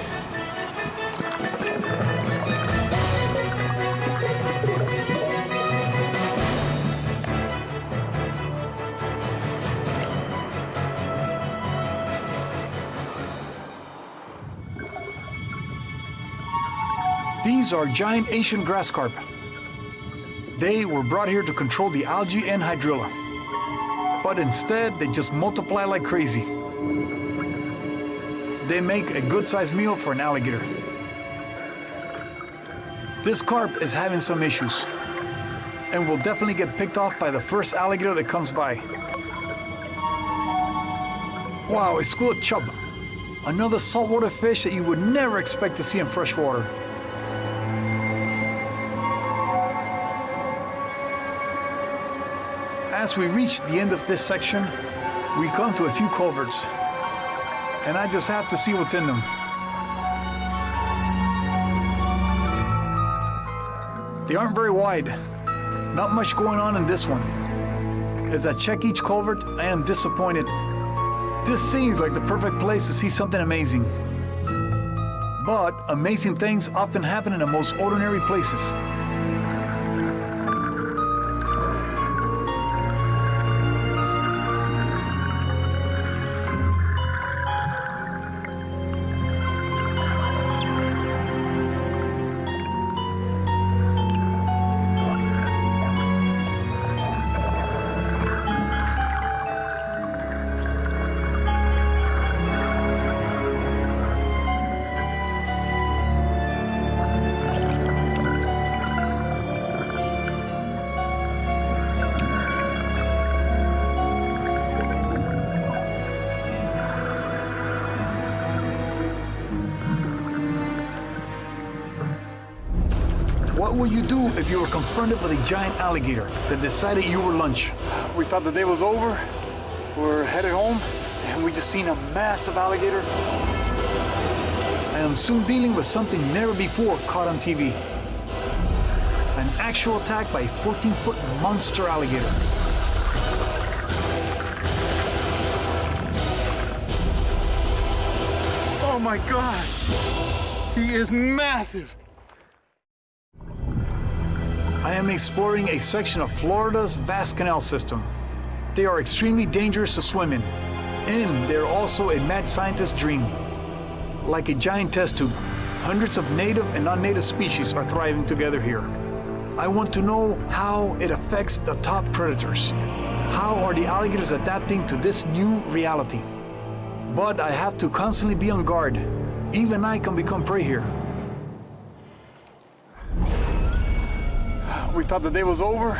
These are giant Asian grass carp. They were brought here to control the algae and hydrilla. But instead, they just multiply like crazy. They make a good-sized meal for an alligator. This carp is having some issues and will definitely get picked off by the first alligator that comes by. Wow, a school of chub. Another saltwater fish that you would never expect to see in freshwater. As we reach the end of this section, we come to a few culverts, and I just have to see what's in them. They aren't very wide. Not much going on in this one. As I check each culvert, I am disappointed. This seems like the perfect place to see something amazing. But amazing things often happen in the most ordinary places. What would you do if you were confronted with a giant alligator that decided you were lunch? We thought the day was over. We're headed home, and we just seen a massive alligator. I am soon dealing with something never before caught on TV. An actual attack by a 14-foot monster alligator. Oh my God! He is massive! I am exploring a section of Florida's vast canal system. They are extremely dangerous to swim in, and they're also a mad scientist's dream. Like a giant test tube, hundreds of native and non-native species are thriving together here. I want to know how it affects the top predators. How are the alligators adapting to this new reality? But I have to constantly be on guard. Even I can become prey here. We thought the day was over.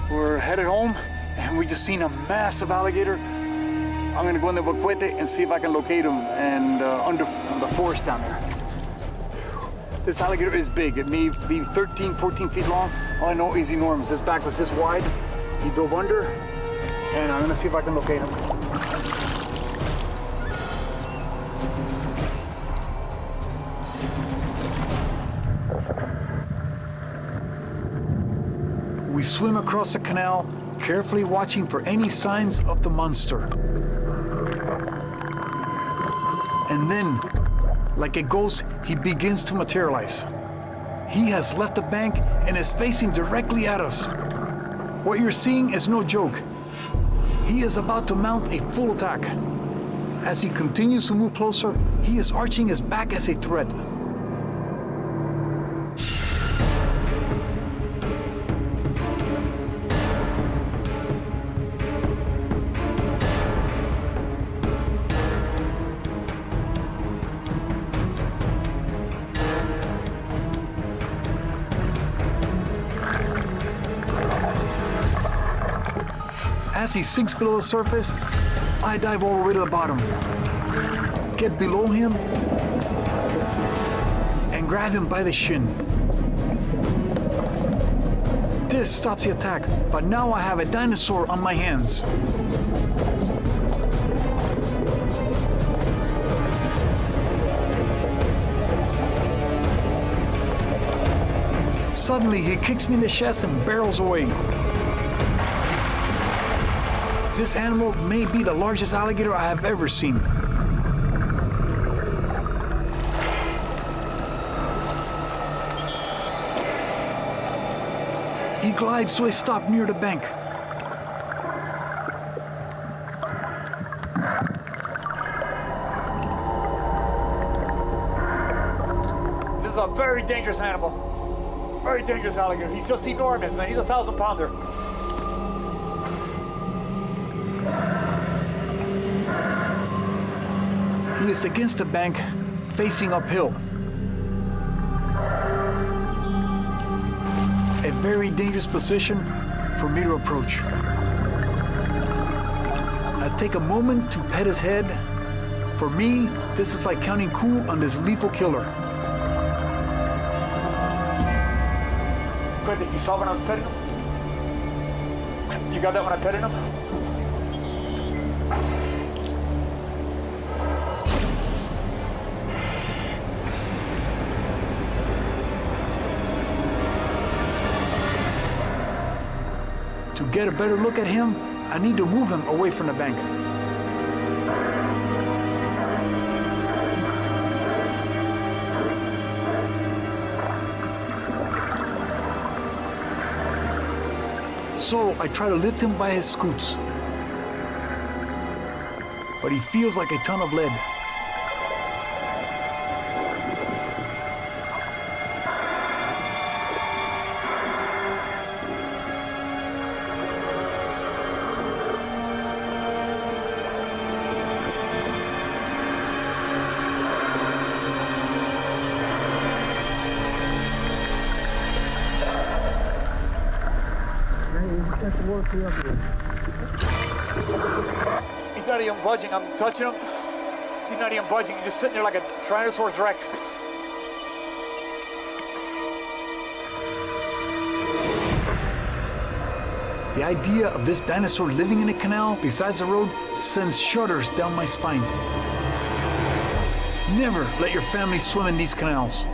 We're headed home, and we just seen a massive alligator. I'm gonna go in the boquete and see if I can locate him and under the forest down there. This alligator is big. It may be 13, 14 feet long. All I know is enormous. His back was this wide. He dove under, And I'm gonna see if I can locate him. We swim across the canal, carefully watching for any signs of the monster. And then, like a ghost, he begins to materialize. He has left the bank and is facing directly at us. What you're seeing is no joke. He is about to mount a full attack. As he continues to move closer, he is arching his back as a threat. As he sinks below the surface, I dive all the way to the bottom, get below him, and grab him by the shin. This stops the attack, but now I have a dinosaur on my hands. Suddenly, he kicks me in the chest and barrels away. This animal may be the largest alligator I have ever seen. He glides to a stop near the bank. This is a very dangerous animal. Very dangerous alligator. He's just enormous, man. He's a 1,000-pounder. He is against the bank, facing uphill. A very dangerous position for me to approach. I take a moment to pet his head. For me, this is like counting coup on this lethal killer. Good that you saw when I was petting him? You got that when I petted him? To get a better look at him, I need to move him away from the bank. So I try to lift him by his scoots. But he feels like a ton of lead. He's not even budging. I'm touching him. He's not even budging. He's just sitting there like a Tyrannosaurus Rex. The idea of this dinosaur living in a canal besides the road sends shudders down my spine. Never let your family swim in these canals.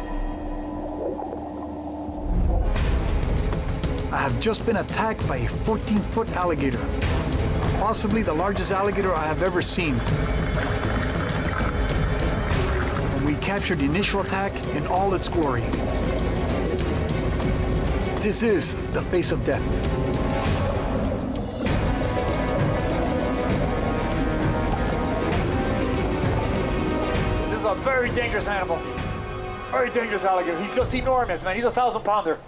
I have just been attacked by a 14-foot alligator, possibly the largest alligator I have ever seen. And we captured the initial attack in all its glory. This is the face of death. This is a very dangerous animal. Very dangerous alligator. He's just enormous, man. He's a 1,000-pounder.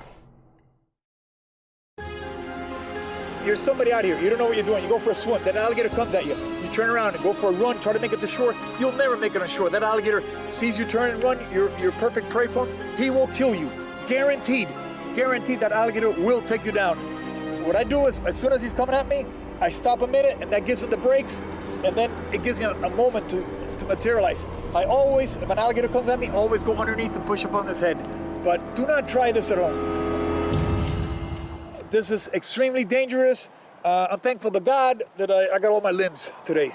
You're somebody out here, you don't know what you're doing, you go for a swim, that alligator comes at you, you turn around and go for a run, try to make it to shore, you'll never make it on shore. That alligator sees you turn and run, you're perfect prey for him, he will kill you. Guaranteed. Guaranteed that alligator will take you down. What I do is, as soon as he's coming at me, I stop a minute and that gives it the brakes, and then it gives you a moment to materialize. I always, if an alligator comes at me, always go underneath and push up on his head. But do not try this at home. This is extremely dangerous. I'm thankful to God that I got all my limbs today.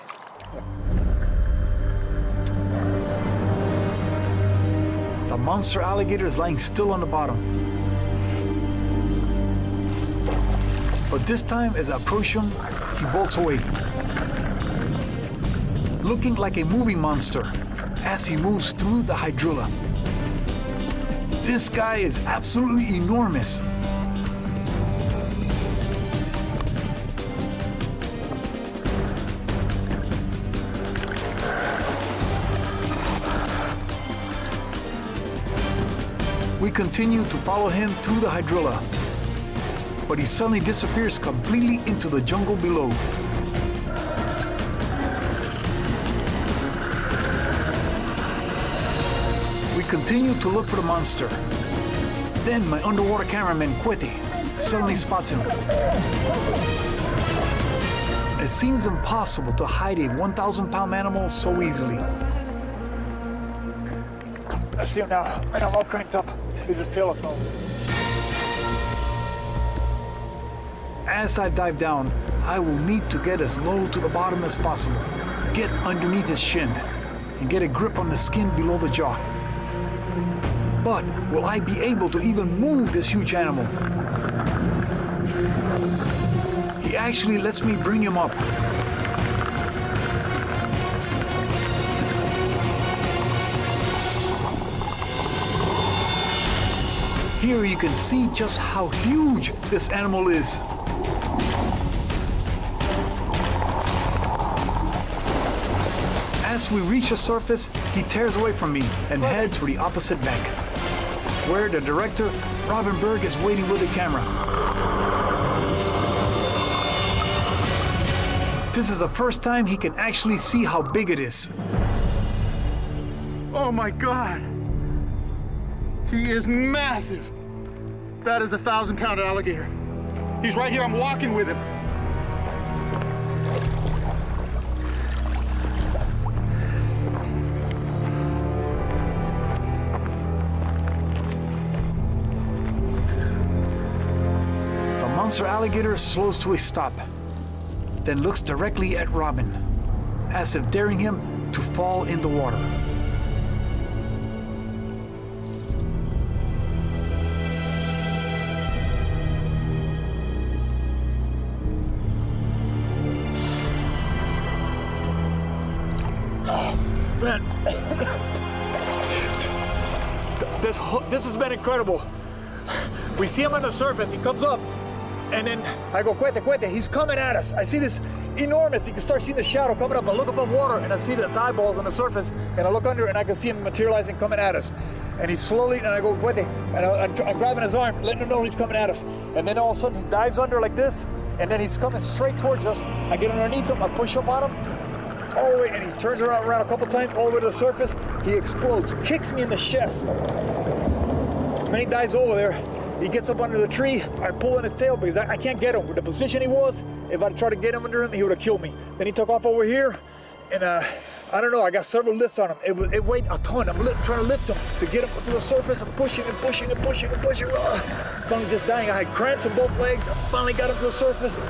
The monster alligator is lying still on the bottom. But this time, as I approach him, he bolts away. Looking like a moving monster as he moves through the hydrilla. This guy is absolutely enormous. We continue to follow him through the hydrilla, but he suddenly disappears completely into the jungle below. We continue to look for the monster. Then my underwater cameraman, Quete, suddenly spots him. It seems impossible to hide a 1,000-pound animal so easily. I see him now, and I'm all cranked up. He just tail us home. As I dive down, I will need to get as low to the bottom as possible, get underneath his shin, and get a grip on the skin below the jaw. But will I be able to even move this huge animal? He actually lets me bring him up. Here you can see just how huge this animal is. As we reach the surface, he tears away from me and heads for the opposite bank, where the director, Robin Berg, is waiting with the camera. This is the first time he can actually see how big it is. Oh my God. He is massive. That is a 1,000-pound alligator. He's right here. I'm walking with him. The monster alligator slows to a stop, then looks directly at Robin, as if daring him to fall in the water. Man, this has been incredible. We see him on the surface, he comes up, and then I go, Quete, he's coming at us. I see this enormous, you can start seeing the shadow coming up. I look above water and I see its eyeballs on the surface, and I look under and I can see him materializing, coming at us. And he's slowly, and I go, Quete, and I'm grabbing his arm, letting him know he's coming at us. And then all of a sudden he dives under like this, and then he's coming straight towards us. I get underneath him, I push up on him, all the way, and he turns around a couple times, all the way to the surface. He explodes, kicks me in the chest. Then he dives over there. He gets up under the tree. I pull on his tail because I can't get him. With the position he was, if I tried to get him under him, he would have killed me. Then he took off over here, and I don't know, I got several lifts on him. It weighed a ton. I'm trying to lift him to get him to the surface. I'm pushing and pushing and pushing and pushing. Finally just dying. I had cramps in both legs. I finally got him to the surface.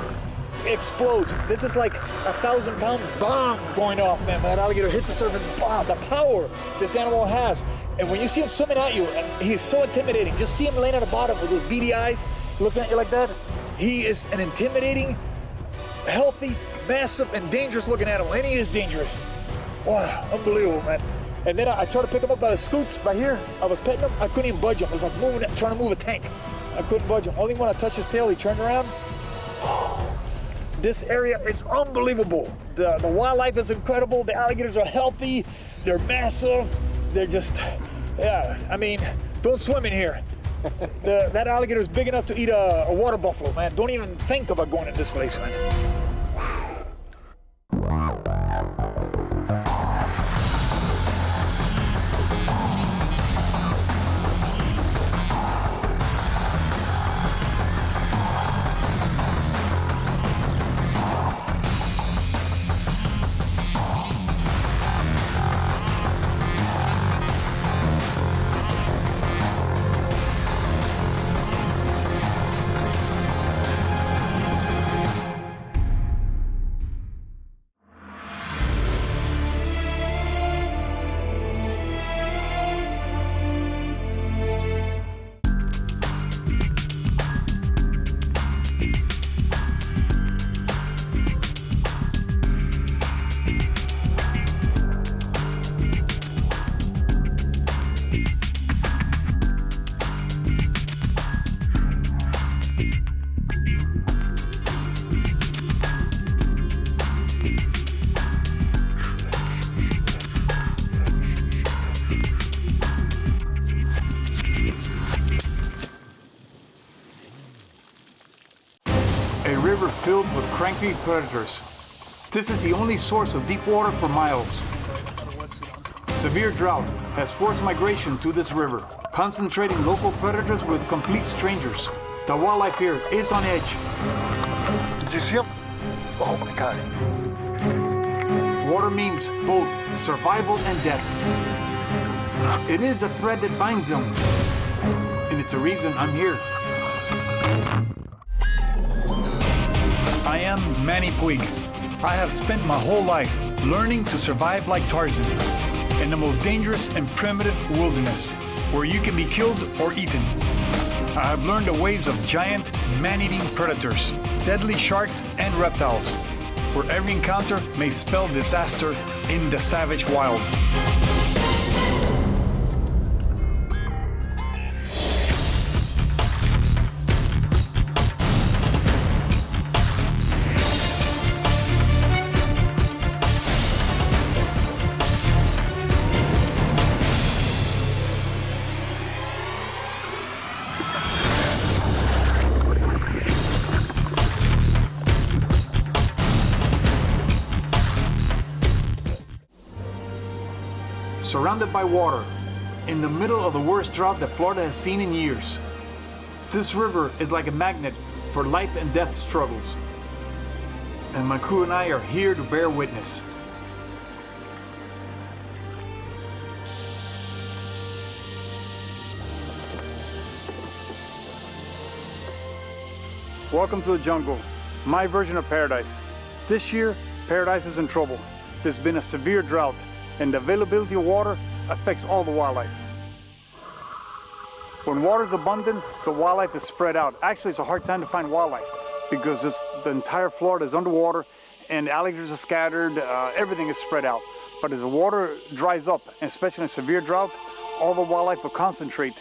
Explodes. This is like a 1,000-pound bomb going off, man. When that alligator hits the surface, bomb, the power this animal has. And when you see him swimming at you, and he's so intimidating, just see him laying at the bottom with those beady eyes, looking at you like that. He is an intimidating, healthy, massive, and dangerous looking animal. And he is dangerous. Wow, unbelievable, man. And then I tried to pick him up by the scoots, by here. I was petting him, I couldn't even budge him. It was like trying to move a tank. I couldn't budge him. Only when I touched his tail, he turned around. This area is unbelievable. The wildlife is incredible. The alligators are healthy. They're massive. They're just, yeah, I mean, don't swim in here. That alligator is big enough to eat a water buffalo, man. Don't even think about going in this place, man. a river filled with cranky predators. This is the only source of deep water for miles. Severe drought has forced migration to this river, concentrating local predators with complete strangers. The wildlife here is on edge. Did you see him? Oh my God. Water means both survival and death. It is a thread that binds them, and it's a reason I'm here. I am Manny Puig. I have spent my whole life learning to survive like Tarzan in the most dangerous and primitive wilderness, where you can be killed or eaten. I have learned the ways of giant, man-eating predators, deadly sharks, and reptiles, where every encounter may spell disaster in the savage wild. Surrounded by water, in the middle of the worst drought that Florida has seen in years. This river is like a magnet for life and death struggles. And my crew and I are here to bear witness. Welcome to the jungle, my version of paradise. This year, paradise is in trouble. There's been a severe drought, and the availability of water affects all the wildlife. When water is abundant, the wildlife is spread out. Actually, it's a hard time to find wildlife because the entire Florida is underwater and alligators are scattered, everything is spread out. But as the water dries up, especially in a severe drought, all the wildlife will concentrate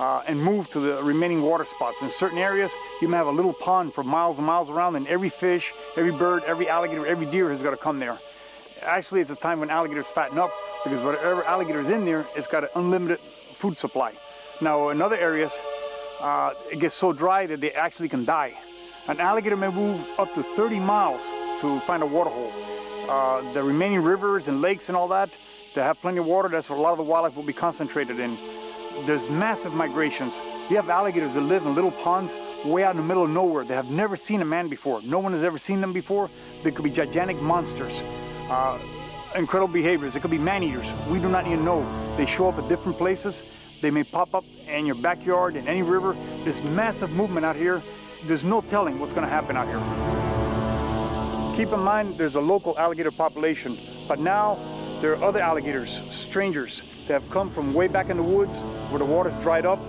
and move to the remaining water spots. In certain areas, you may have a little pond for miles and miles around, and every fish, every bird, every alligator, every deer has got to come there. Actually, it's a time when alligators fatten up because whatever alligator is in there, it's got an unlimited food supply. Now, in other areas, it gets so dry that they actually can die. An alligator may move up to 30 miles to find a water hole. The remaining rivers and lakes and all that, they have plenty of water. That's where a lot of the wildlife will be concentrated in. There's massive migrations. You have alligators that live in little ponds way out in the middle of nowhere. They have never seen a man before. No one has ever seen them before. They could be gigantic monsters. Incredible behaviors. It could be man-eaters. We do not even know. They show up at different places. They may pop up in your backyard, in any river. This massive movement out here, there's no telling what's going to happen out here. Keep in mind, there's a local alligator population, but now there are other alligators, strangers, that have come from way back in the woods where the water's dried up,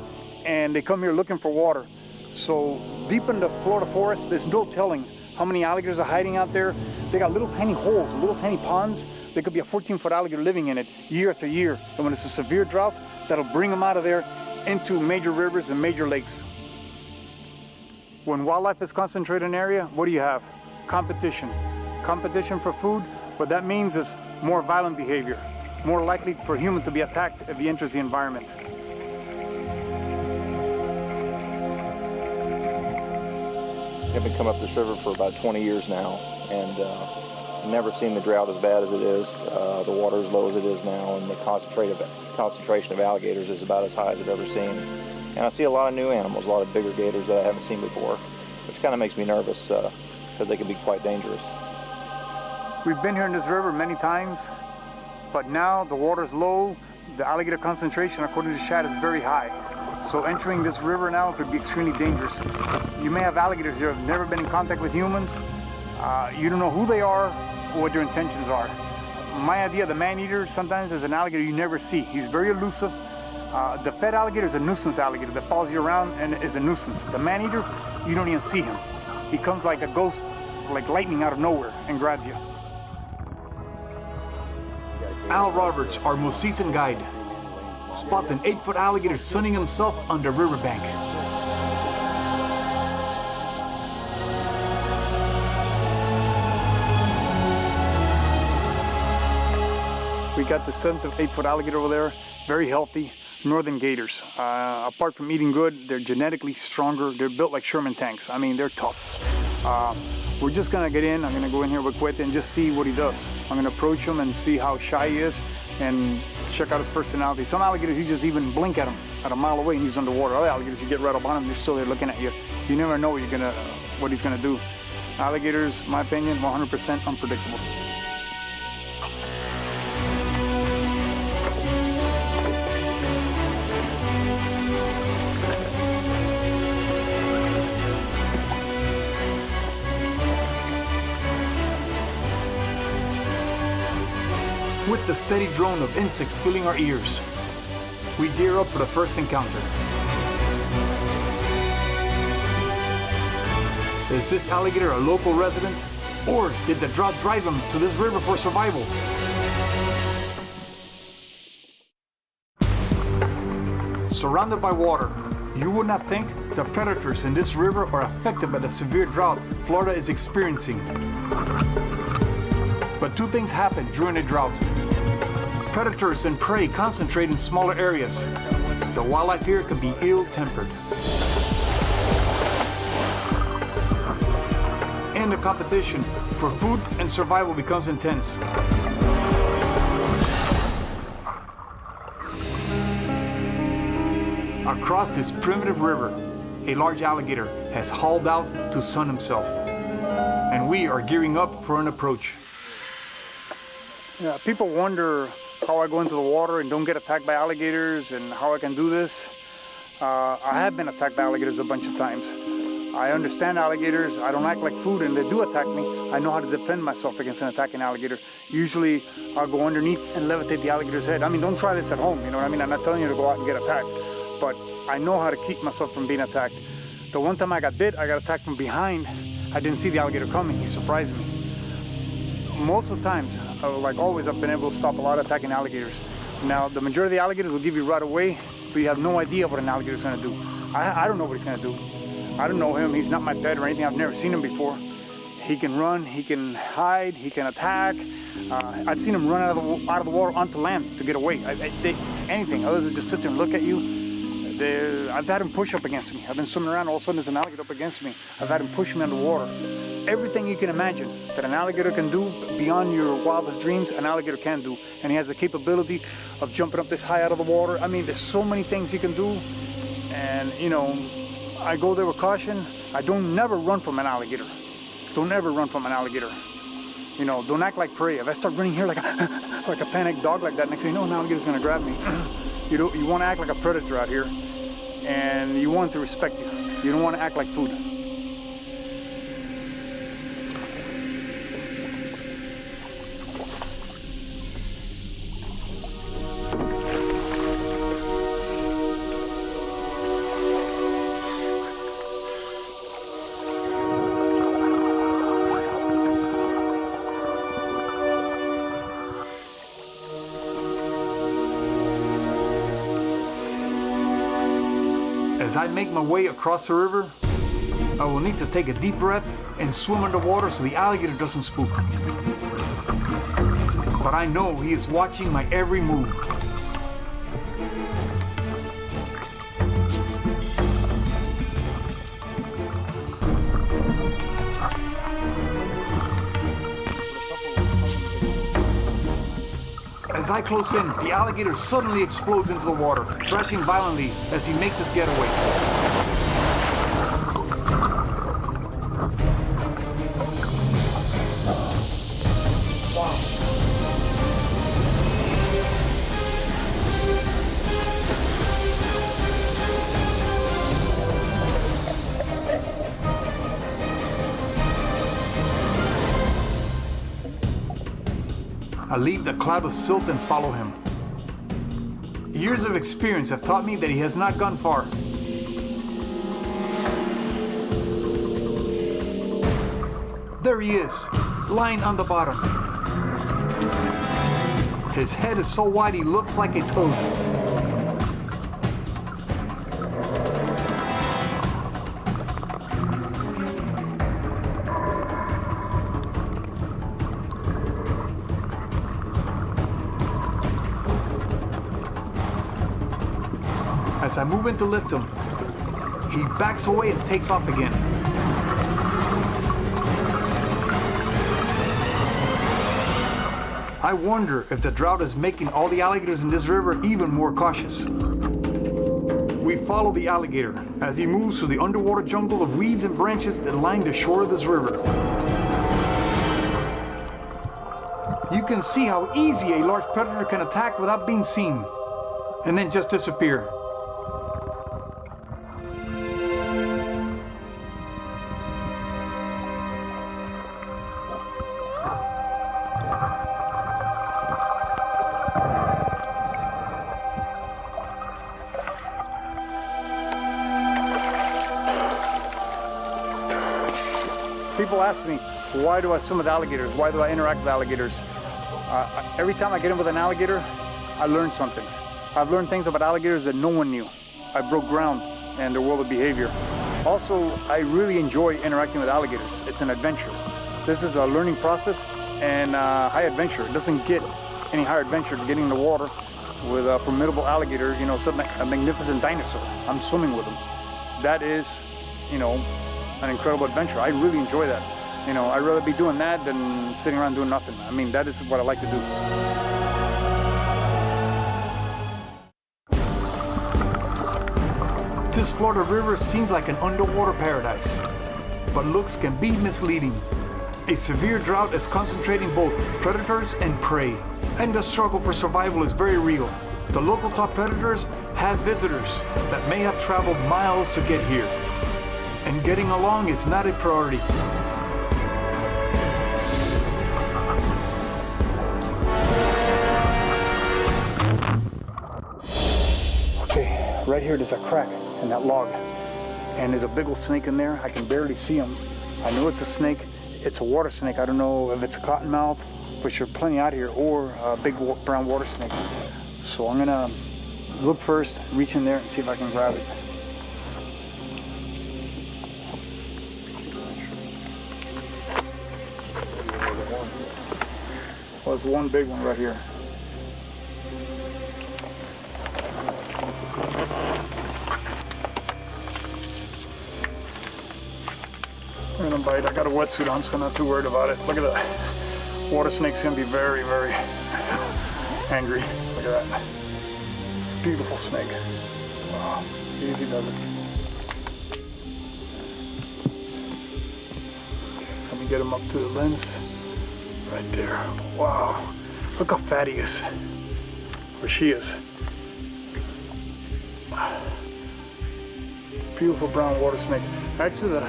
and they come here looking for water. So deep in the Florida forest, there's no telling how many alligators are hiding out there. They got little tiny holes, little tiny ponds. There could be a 14-foot alligator living in it year after year. And when it's a severe drought, that'll bring them out of there into major rivers and major lakes. When wildlife is concentrated in an area, what do you have? Competition. Competition for food. What that means is more violent behavior, more likely for humans to be attacked if he enters the environment. I've been coming up this river for about 20 years now, and never seen the drought as bad as it is, the water as low as it is now, and the concentration of alligators is about as high as I've ever seen. And I see a lot of new animals, a lot of bigger gators that I haven't seen before, which kind of makes me nervous because they can be quite dangerous. We've been here in this river many times, but now the water's low, the alligator concentration, according to Shad, is very high. So entering this river now could be extremely dangerous. You may have alligators here who have never been in contact with humans. You don't know who they are or what their intentions are. My idea, the man-eater, sometimes is an alligator you never see. He's very elusive. The fed alligator is a nuisance alligator that follows you around and is a nuisance. The man-eater, you don't even see him. He comes like a ghost, like lightning out of nowhere, and grabs you. Al Roberts, our most seasoned guide, spots an 8-foot alligator sunning himself on the riverbank. We got the 7 to 8-foot alligator over there, very healthy, northern gators. Apart from eating good, they're genetically stronger. They're built like Sherman tanks. I mean, they're tough. We're just gonna get in. I'm gonna go in here with Cuete and just see what he does. I'm gonna approach him and see how shy he is and check out his personality. Some alligators, you just even blink at him at a mile away and he's underwater. Other alligators, you get right up on him, they're still there looking at you. You never know what he's gonna do. Alligators, in my opinion, 100% unpredictable. With the steady drone of insects filling our ears, we gear up for the first encounter. Is this alligator a local resident, or did the drought drive him to this river for survival? Surrounded by water, you would not think the predators in this river are affected by the severe drought Florida is experiencing. But two things happen during a drought. Predators and prey concentrate in smaller areas. The wildlife here can be ill-tempered. And the competition for food and survival becomes intense. Across this primitive river, a large alligator has hauled out to sun himself. And we are gearing up for an approach. Yeah, people wonder how I go into the water and don't get attacked by alligators and how I can do this. I have been attacked by alligators a bunch of times. I understand alligators. I don't act like food and they do attack me. I know how to defend myself against an attacking alligator. Usually I'll go underneath and levitate the alligator's head. I mean, don't try this at home, you know what I mean? I'm not telling you to go out and get attacked, but I know how to keep myself from being attacked. The one time I got bit, I got attacked from behind. I didn't see the alligator coming. He surprised me. Most of the times, like always, I've been able to stop a lot of attacking alligators. Now, the majority of the alligators will give you right away, but you have no idea what an alligator is going to do. I don't know what he's going to do. I don't know him. He's not my pet or anything. I've never seen him before. He can run, he can hide, he can attack. I've seen him run out of the water onto land to get away. Anything other than just sit there and look at you. I've had him push up against me. I've been swimming around, all of a sudden there's an alligator up against me. I've had him push me underwater. Everything you can imagine that an alligator can do beyond your wildest dreams, an alligator can do. And he has the capability of jumping up this high out of the water. I mean, there's so many things he can do. And, you know, I go there with caution. I don't never run from an alligator. Don't ever run from an alligator. You know, don't act like prey. If I start running here like a panicked dog like that, next thing you know, an alligator's gonna grab me. You want to act like a predator out here, and you want to respect you. You don't want to act like food. As I make my way across the river, I will need to take a deep breath and swim underwater so the alligator doesn't spook. But I know he is watching my every move. As I close in, the alligator suddenly explodes into the water, thrashing violently as he makes his getaway. I leave the cloud of silt and follow him. Years of experience have taught me that he has not gone far. There he is, lying on the bottom. His head is so wide he looks like a toad. As I move in to lift him, he backs away and takes off again. I wonder if the drought is making all the alligators in this river even more cautious. We follow the alligator as he moves through the underwater jungle of weeds and branches that line the shore of this river. You can see how easy a large predator can attack without being seen, and then just disappear. People ask me, why do I swim with alligators? Why do I interact with alligators? Every time I get in with an alligator, I learn something. I've learned things about alligators that no one knew. I broke ground in their world of behavior. Also, I really enjoy interacting with alligators. It's an adventure. This is a learning process and high adventure. It doesn't get any higher adventure than getting in the water with a formidable alligator, you know, a magnificent dinosaur. I'm swimming with them. That is, you know, an incredible adventure. I really enjoy that. You know, I'd rather be doing that than sitting around doing nothing. I mean, that is what I like to do. This Florida river seems like an underwater paradise, but looks can be misleading. A severe drought is concentrating both predators and prey, and the struggle for survival is very real. The local top predators have visitors that may have traveled miles to get here, and getting along is not a priority. Okay, right here there's a crack in that log, and there's a big old snake in there. I can barely see him. I know it's a snake. It's a water snake. I don't know if it's a cottonmouth, which are plenty out here, or a big brown water snake. So I'm gonna look first, reach in there and see if I can grab it. Well, there's one big one right here. I'm gonna bite. I got a wetsuit on, so I'm not too worried about it. Look at that. Water snake's gonna be very, very angry. Look at that. Beautiful snake. Wow, easy does it. Let me get him up to the lens. Right there. Wow. Look how fat he is. Or she is. Beautiful brown water snake. Actually, the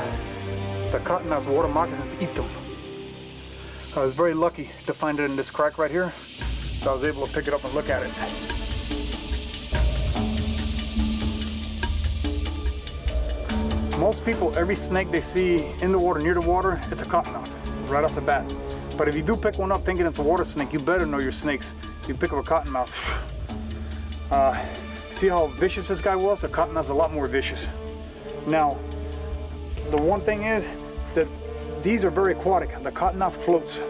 cottonmouth water moccasins eat them. I was very lucky to find it in this crack right here, so I was able to pick it up and look at it. Most people, every snake they see in the water, near the water, it's a cottonmouth, right off the bat. But if you do pick one up thinking it's a water snake, you better know your snakes. You pick up a cottonmouth. See how vicious this guy was? A cottonmouth's a lot more vicious. Now, the one thing is that these are very aquatic. The cottonmouth floats.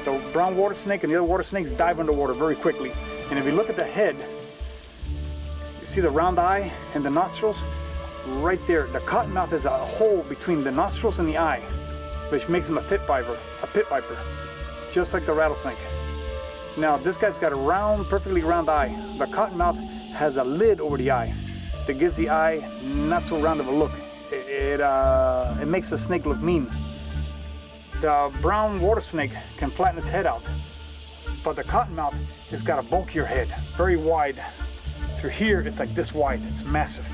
The brown water snake and the other water snakes dive underwater very quickly. And if you look at the head, you see the round eye and the nostrils? Right there, the cottonmouth is a hole between the nostrils and the eye, which makes him a pit viper, just like the rattlesnake. Now, this guy's got a round, perfectly round eye. The cottonmouth has a lid over the eye that gives the eye not so round of a look. It makes the snake look mean. The brown water snake can flatten its head out, but the cottonmouth has got a bulkier head, very wide. Through here, it's like this wide. It's massive.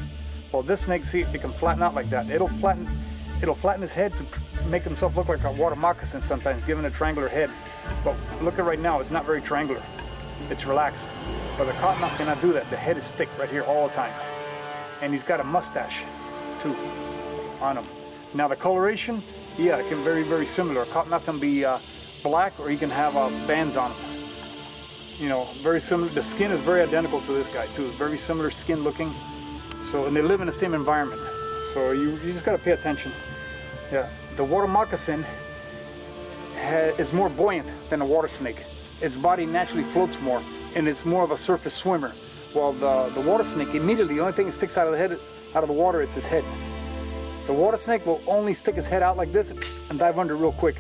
Well, this snake, see, it can flatten out like that. It'll flatten its head to make himself look like a water moccasin sometimes, giving a triangular head. But look at right now, it's not very triangular. It's relaxed. But the cottonmouth cannot do that. The head is thick right here all the time. And he's got a mustache, too, on him. Now the coloration, yeah, it can be very, very similar. A cottonmouth can be black, or he can have bands on him. You know, very similar. The skin is very identical to this guy, too. Very similar skin looking. So, and they live in the same environment. So you just gotta pay attention. Yeah, the water moccasin is more buoyant than a water snake. Its body naturally floats more, and it's more of a surface swimmer. While the water snake, immediately, the only thing that sticks out of the water, it's his head. The water snake will only stick his head out like this and dive under real quick.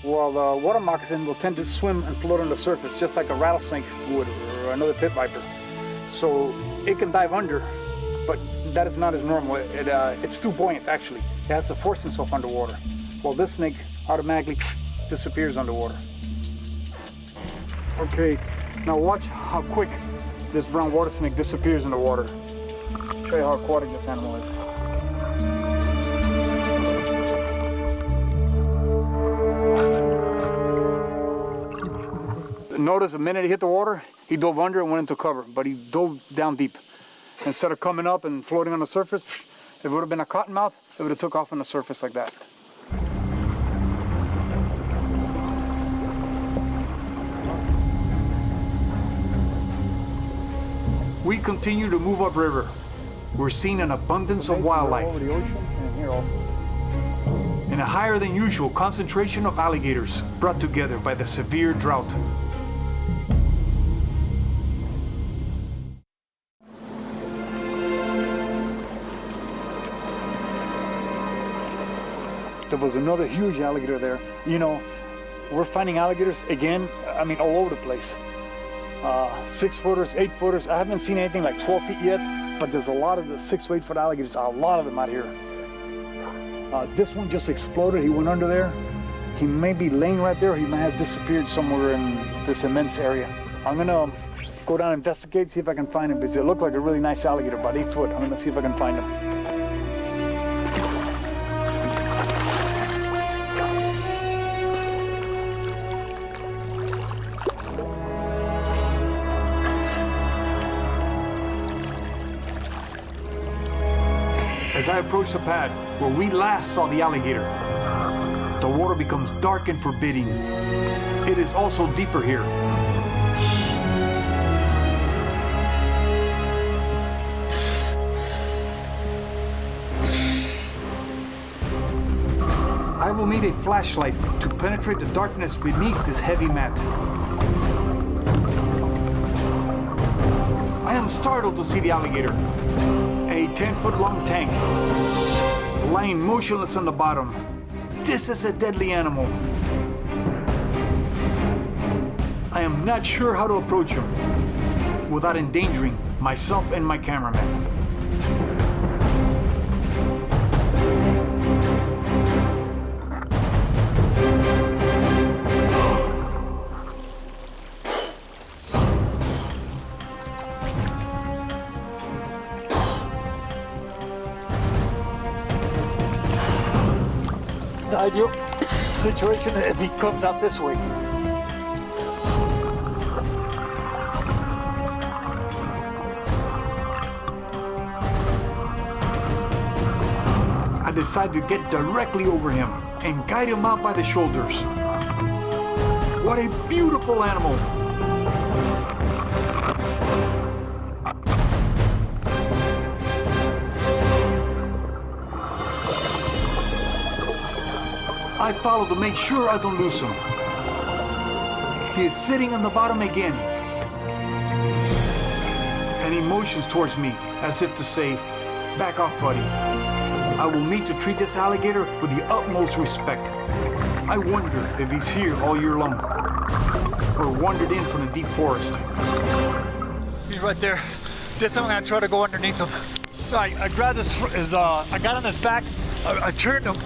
Well, the water moccasin will tend to swim and float on the surface just like a rattlesnake would or another pit viper. So it can dive under, but that is not as normal. It's too buoyant, actually. It has to force itself underwater. Well, this snake automatically disappears underwater. Okay, now watch how quick this brown water snake disappears in the water. Show you how aquatic this animal is. Notice the minute he hit the water, he dove under and went into cover, but he dove down deep. Instead of coming up and floating on the surface, if it would have been a cottonmouth, it would have took off on the surface like that. We continue to move upriver. We're seeing an abundance of wildlife Over the ocean and here also. and a higher than usual concentration of alligators brought together by the severe drought. There was another huge alligator there. You know, we're finding alligators again, I mean, all over the place. 6 footers, 8 footers. I haven't seen anything like 12 feet yet, but there's a lot of the 6 to 8 foot alligators, a lot of them out here. This one just exploded. He went under there. He may be laying right there. He might have disappeared somewhere in this immense area. I'm gonna go down and investigate, see if I can find him, because it looked like a really nice alligator, about 8 foot. I'm gonna see if I can find him. As I approach the pad where we last saw the alligator, the water becomes dark and forbidding. It is also deeper here. I will need a flashlight to penetrate the darkness beneath this heavy mat. I am startled to see the alligator. A 10-foot long tank, lying motionless on the bottom. This is a deadly animal. I am not sure how to approach him without endangering myself and my cameraman. The ideal situation if he comes out this way. I decide to get directly over him and guide him out by the shoulders. What a beautiful animal! I follow to make sure I don't lose him. He is sitting on the bottom again. And he motions towards me as if to say, back off, buddy. I will need to treat this alligator with the utmost respect. I wonder if he's here all year long or wandered in from the deep forest. He's right there. This time I'm gonna try to go underneath him. I grabbed I got on his back, I turned him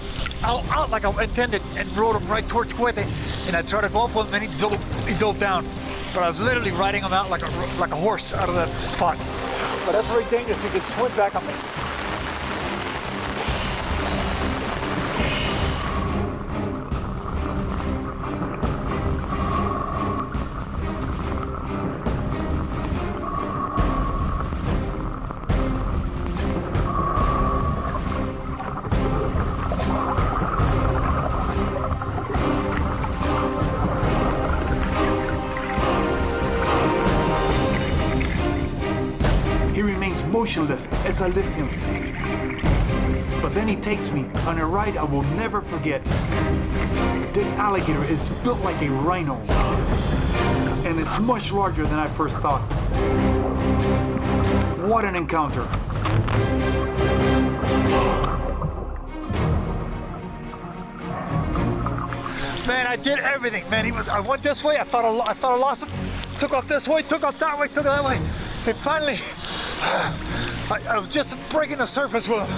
out like I intended and rode him right towards Cuete, and I tried to go up with him and he dove down. But I was literally riding him out like a horse out of that spot. But that's very dangerous. You can swim back on me. Motionless as I lift him. But then he takes me on a ride I will never forget. This alligator is built like a rhino, and it's much larger than I first thought. What an encounter! Man, I did everything, man. I went this way, I thought I lost him. Took off this way, took off that way, took that way. And finally, I was just breaking the surface with him.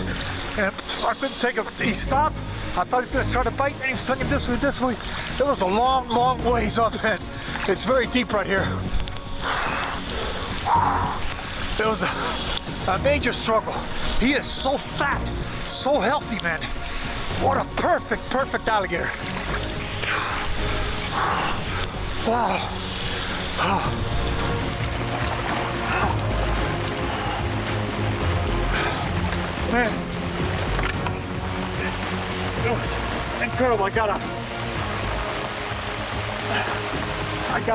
And I couldn't take him. He stopped. I thought he was going to try to bite, and he was swinging this way, this way. It was a long, long ways up, man. It's very deep right here. It was a major struggle. He is so fat, so healthy, man. What a perfect, perfect alligator. Wow. Man, it was incredible. I got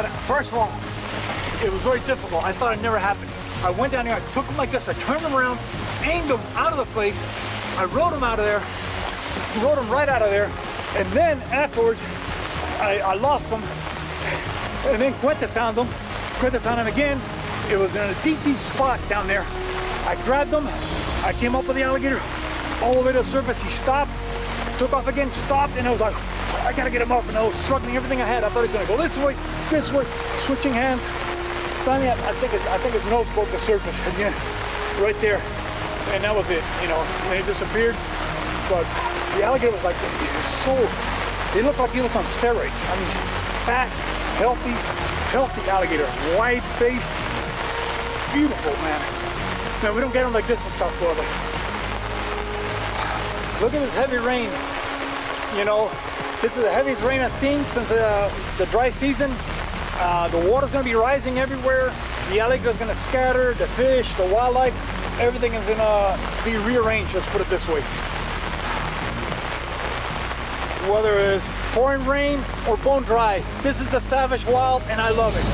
it. First of all, it was very difficult. I thought it never happened. I went down there, I took him like this, I turned him around, aimed him out of the place, I rode him out of there, rode him right out of there, and then afterwards, I lost him, and then Quenta found him. Quenta found him again. It was in a deep, deep spot down there. I grabbed him, I came up with the alligator, all the way to the surface. He stopped, took off again, stopped, and I was like, I gotta get him up, and I was struggling everything I had. I thought he was gonna go this way, switching hands. Finally, I think his nose broke the surface again, right there, and that was it, you know, and it disappeared. But the alligator was like, he looked like he was on steroids. I mean, fat, healthy alligator, wide-faced, beautiful, man. Now, we don't get them like this in South Florida. Look at this heavy rain. You know, this is the heaviest rain I've seen since the dry season. The water's gonna be rising everywhere. The alligator's gonna scatter, the fish, the wildlife, everything is gonna be rearranged, let's put it this way. Whether it's pouring rain or bone dry, this is a savage wild and I love it.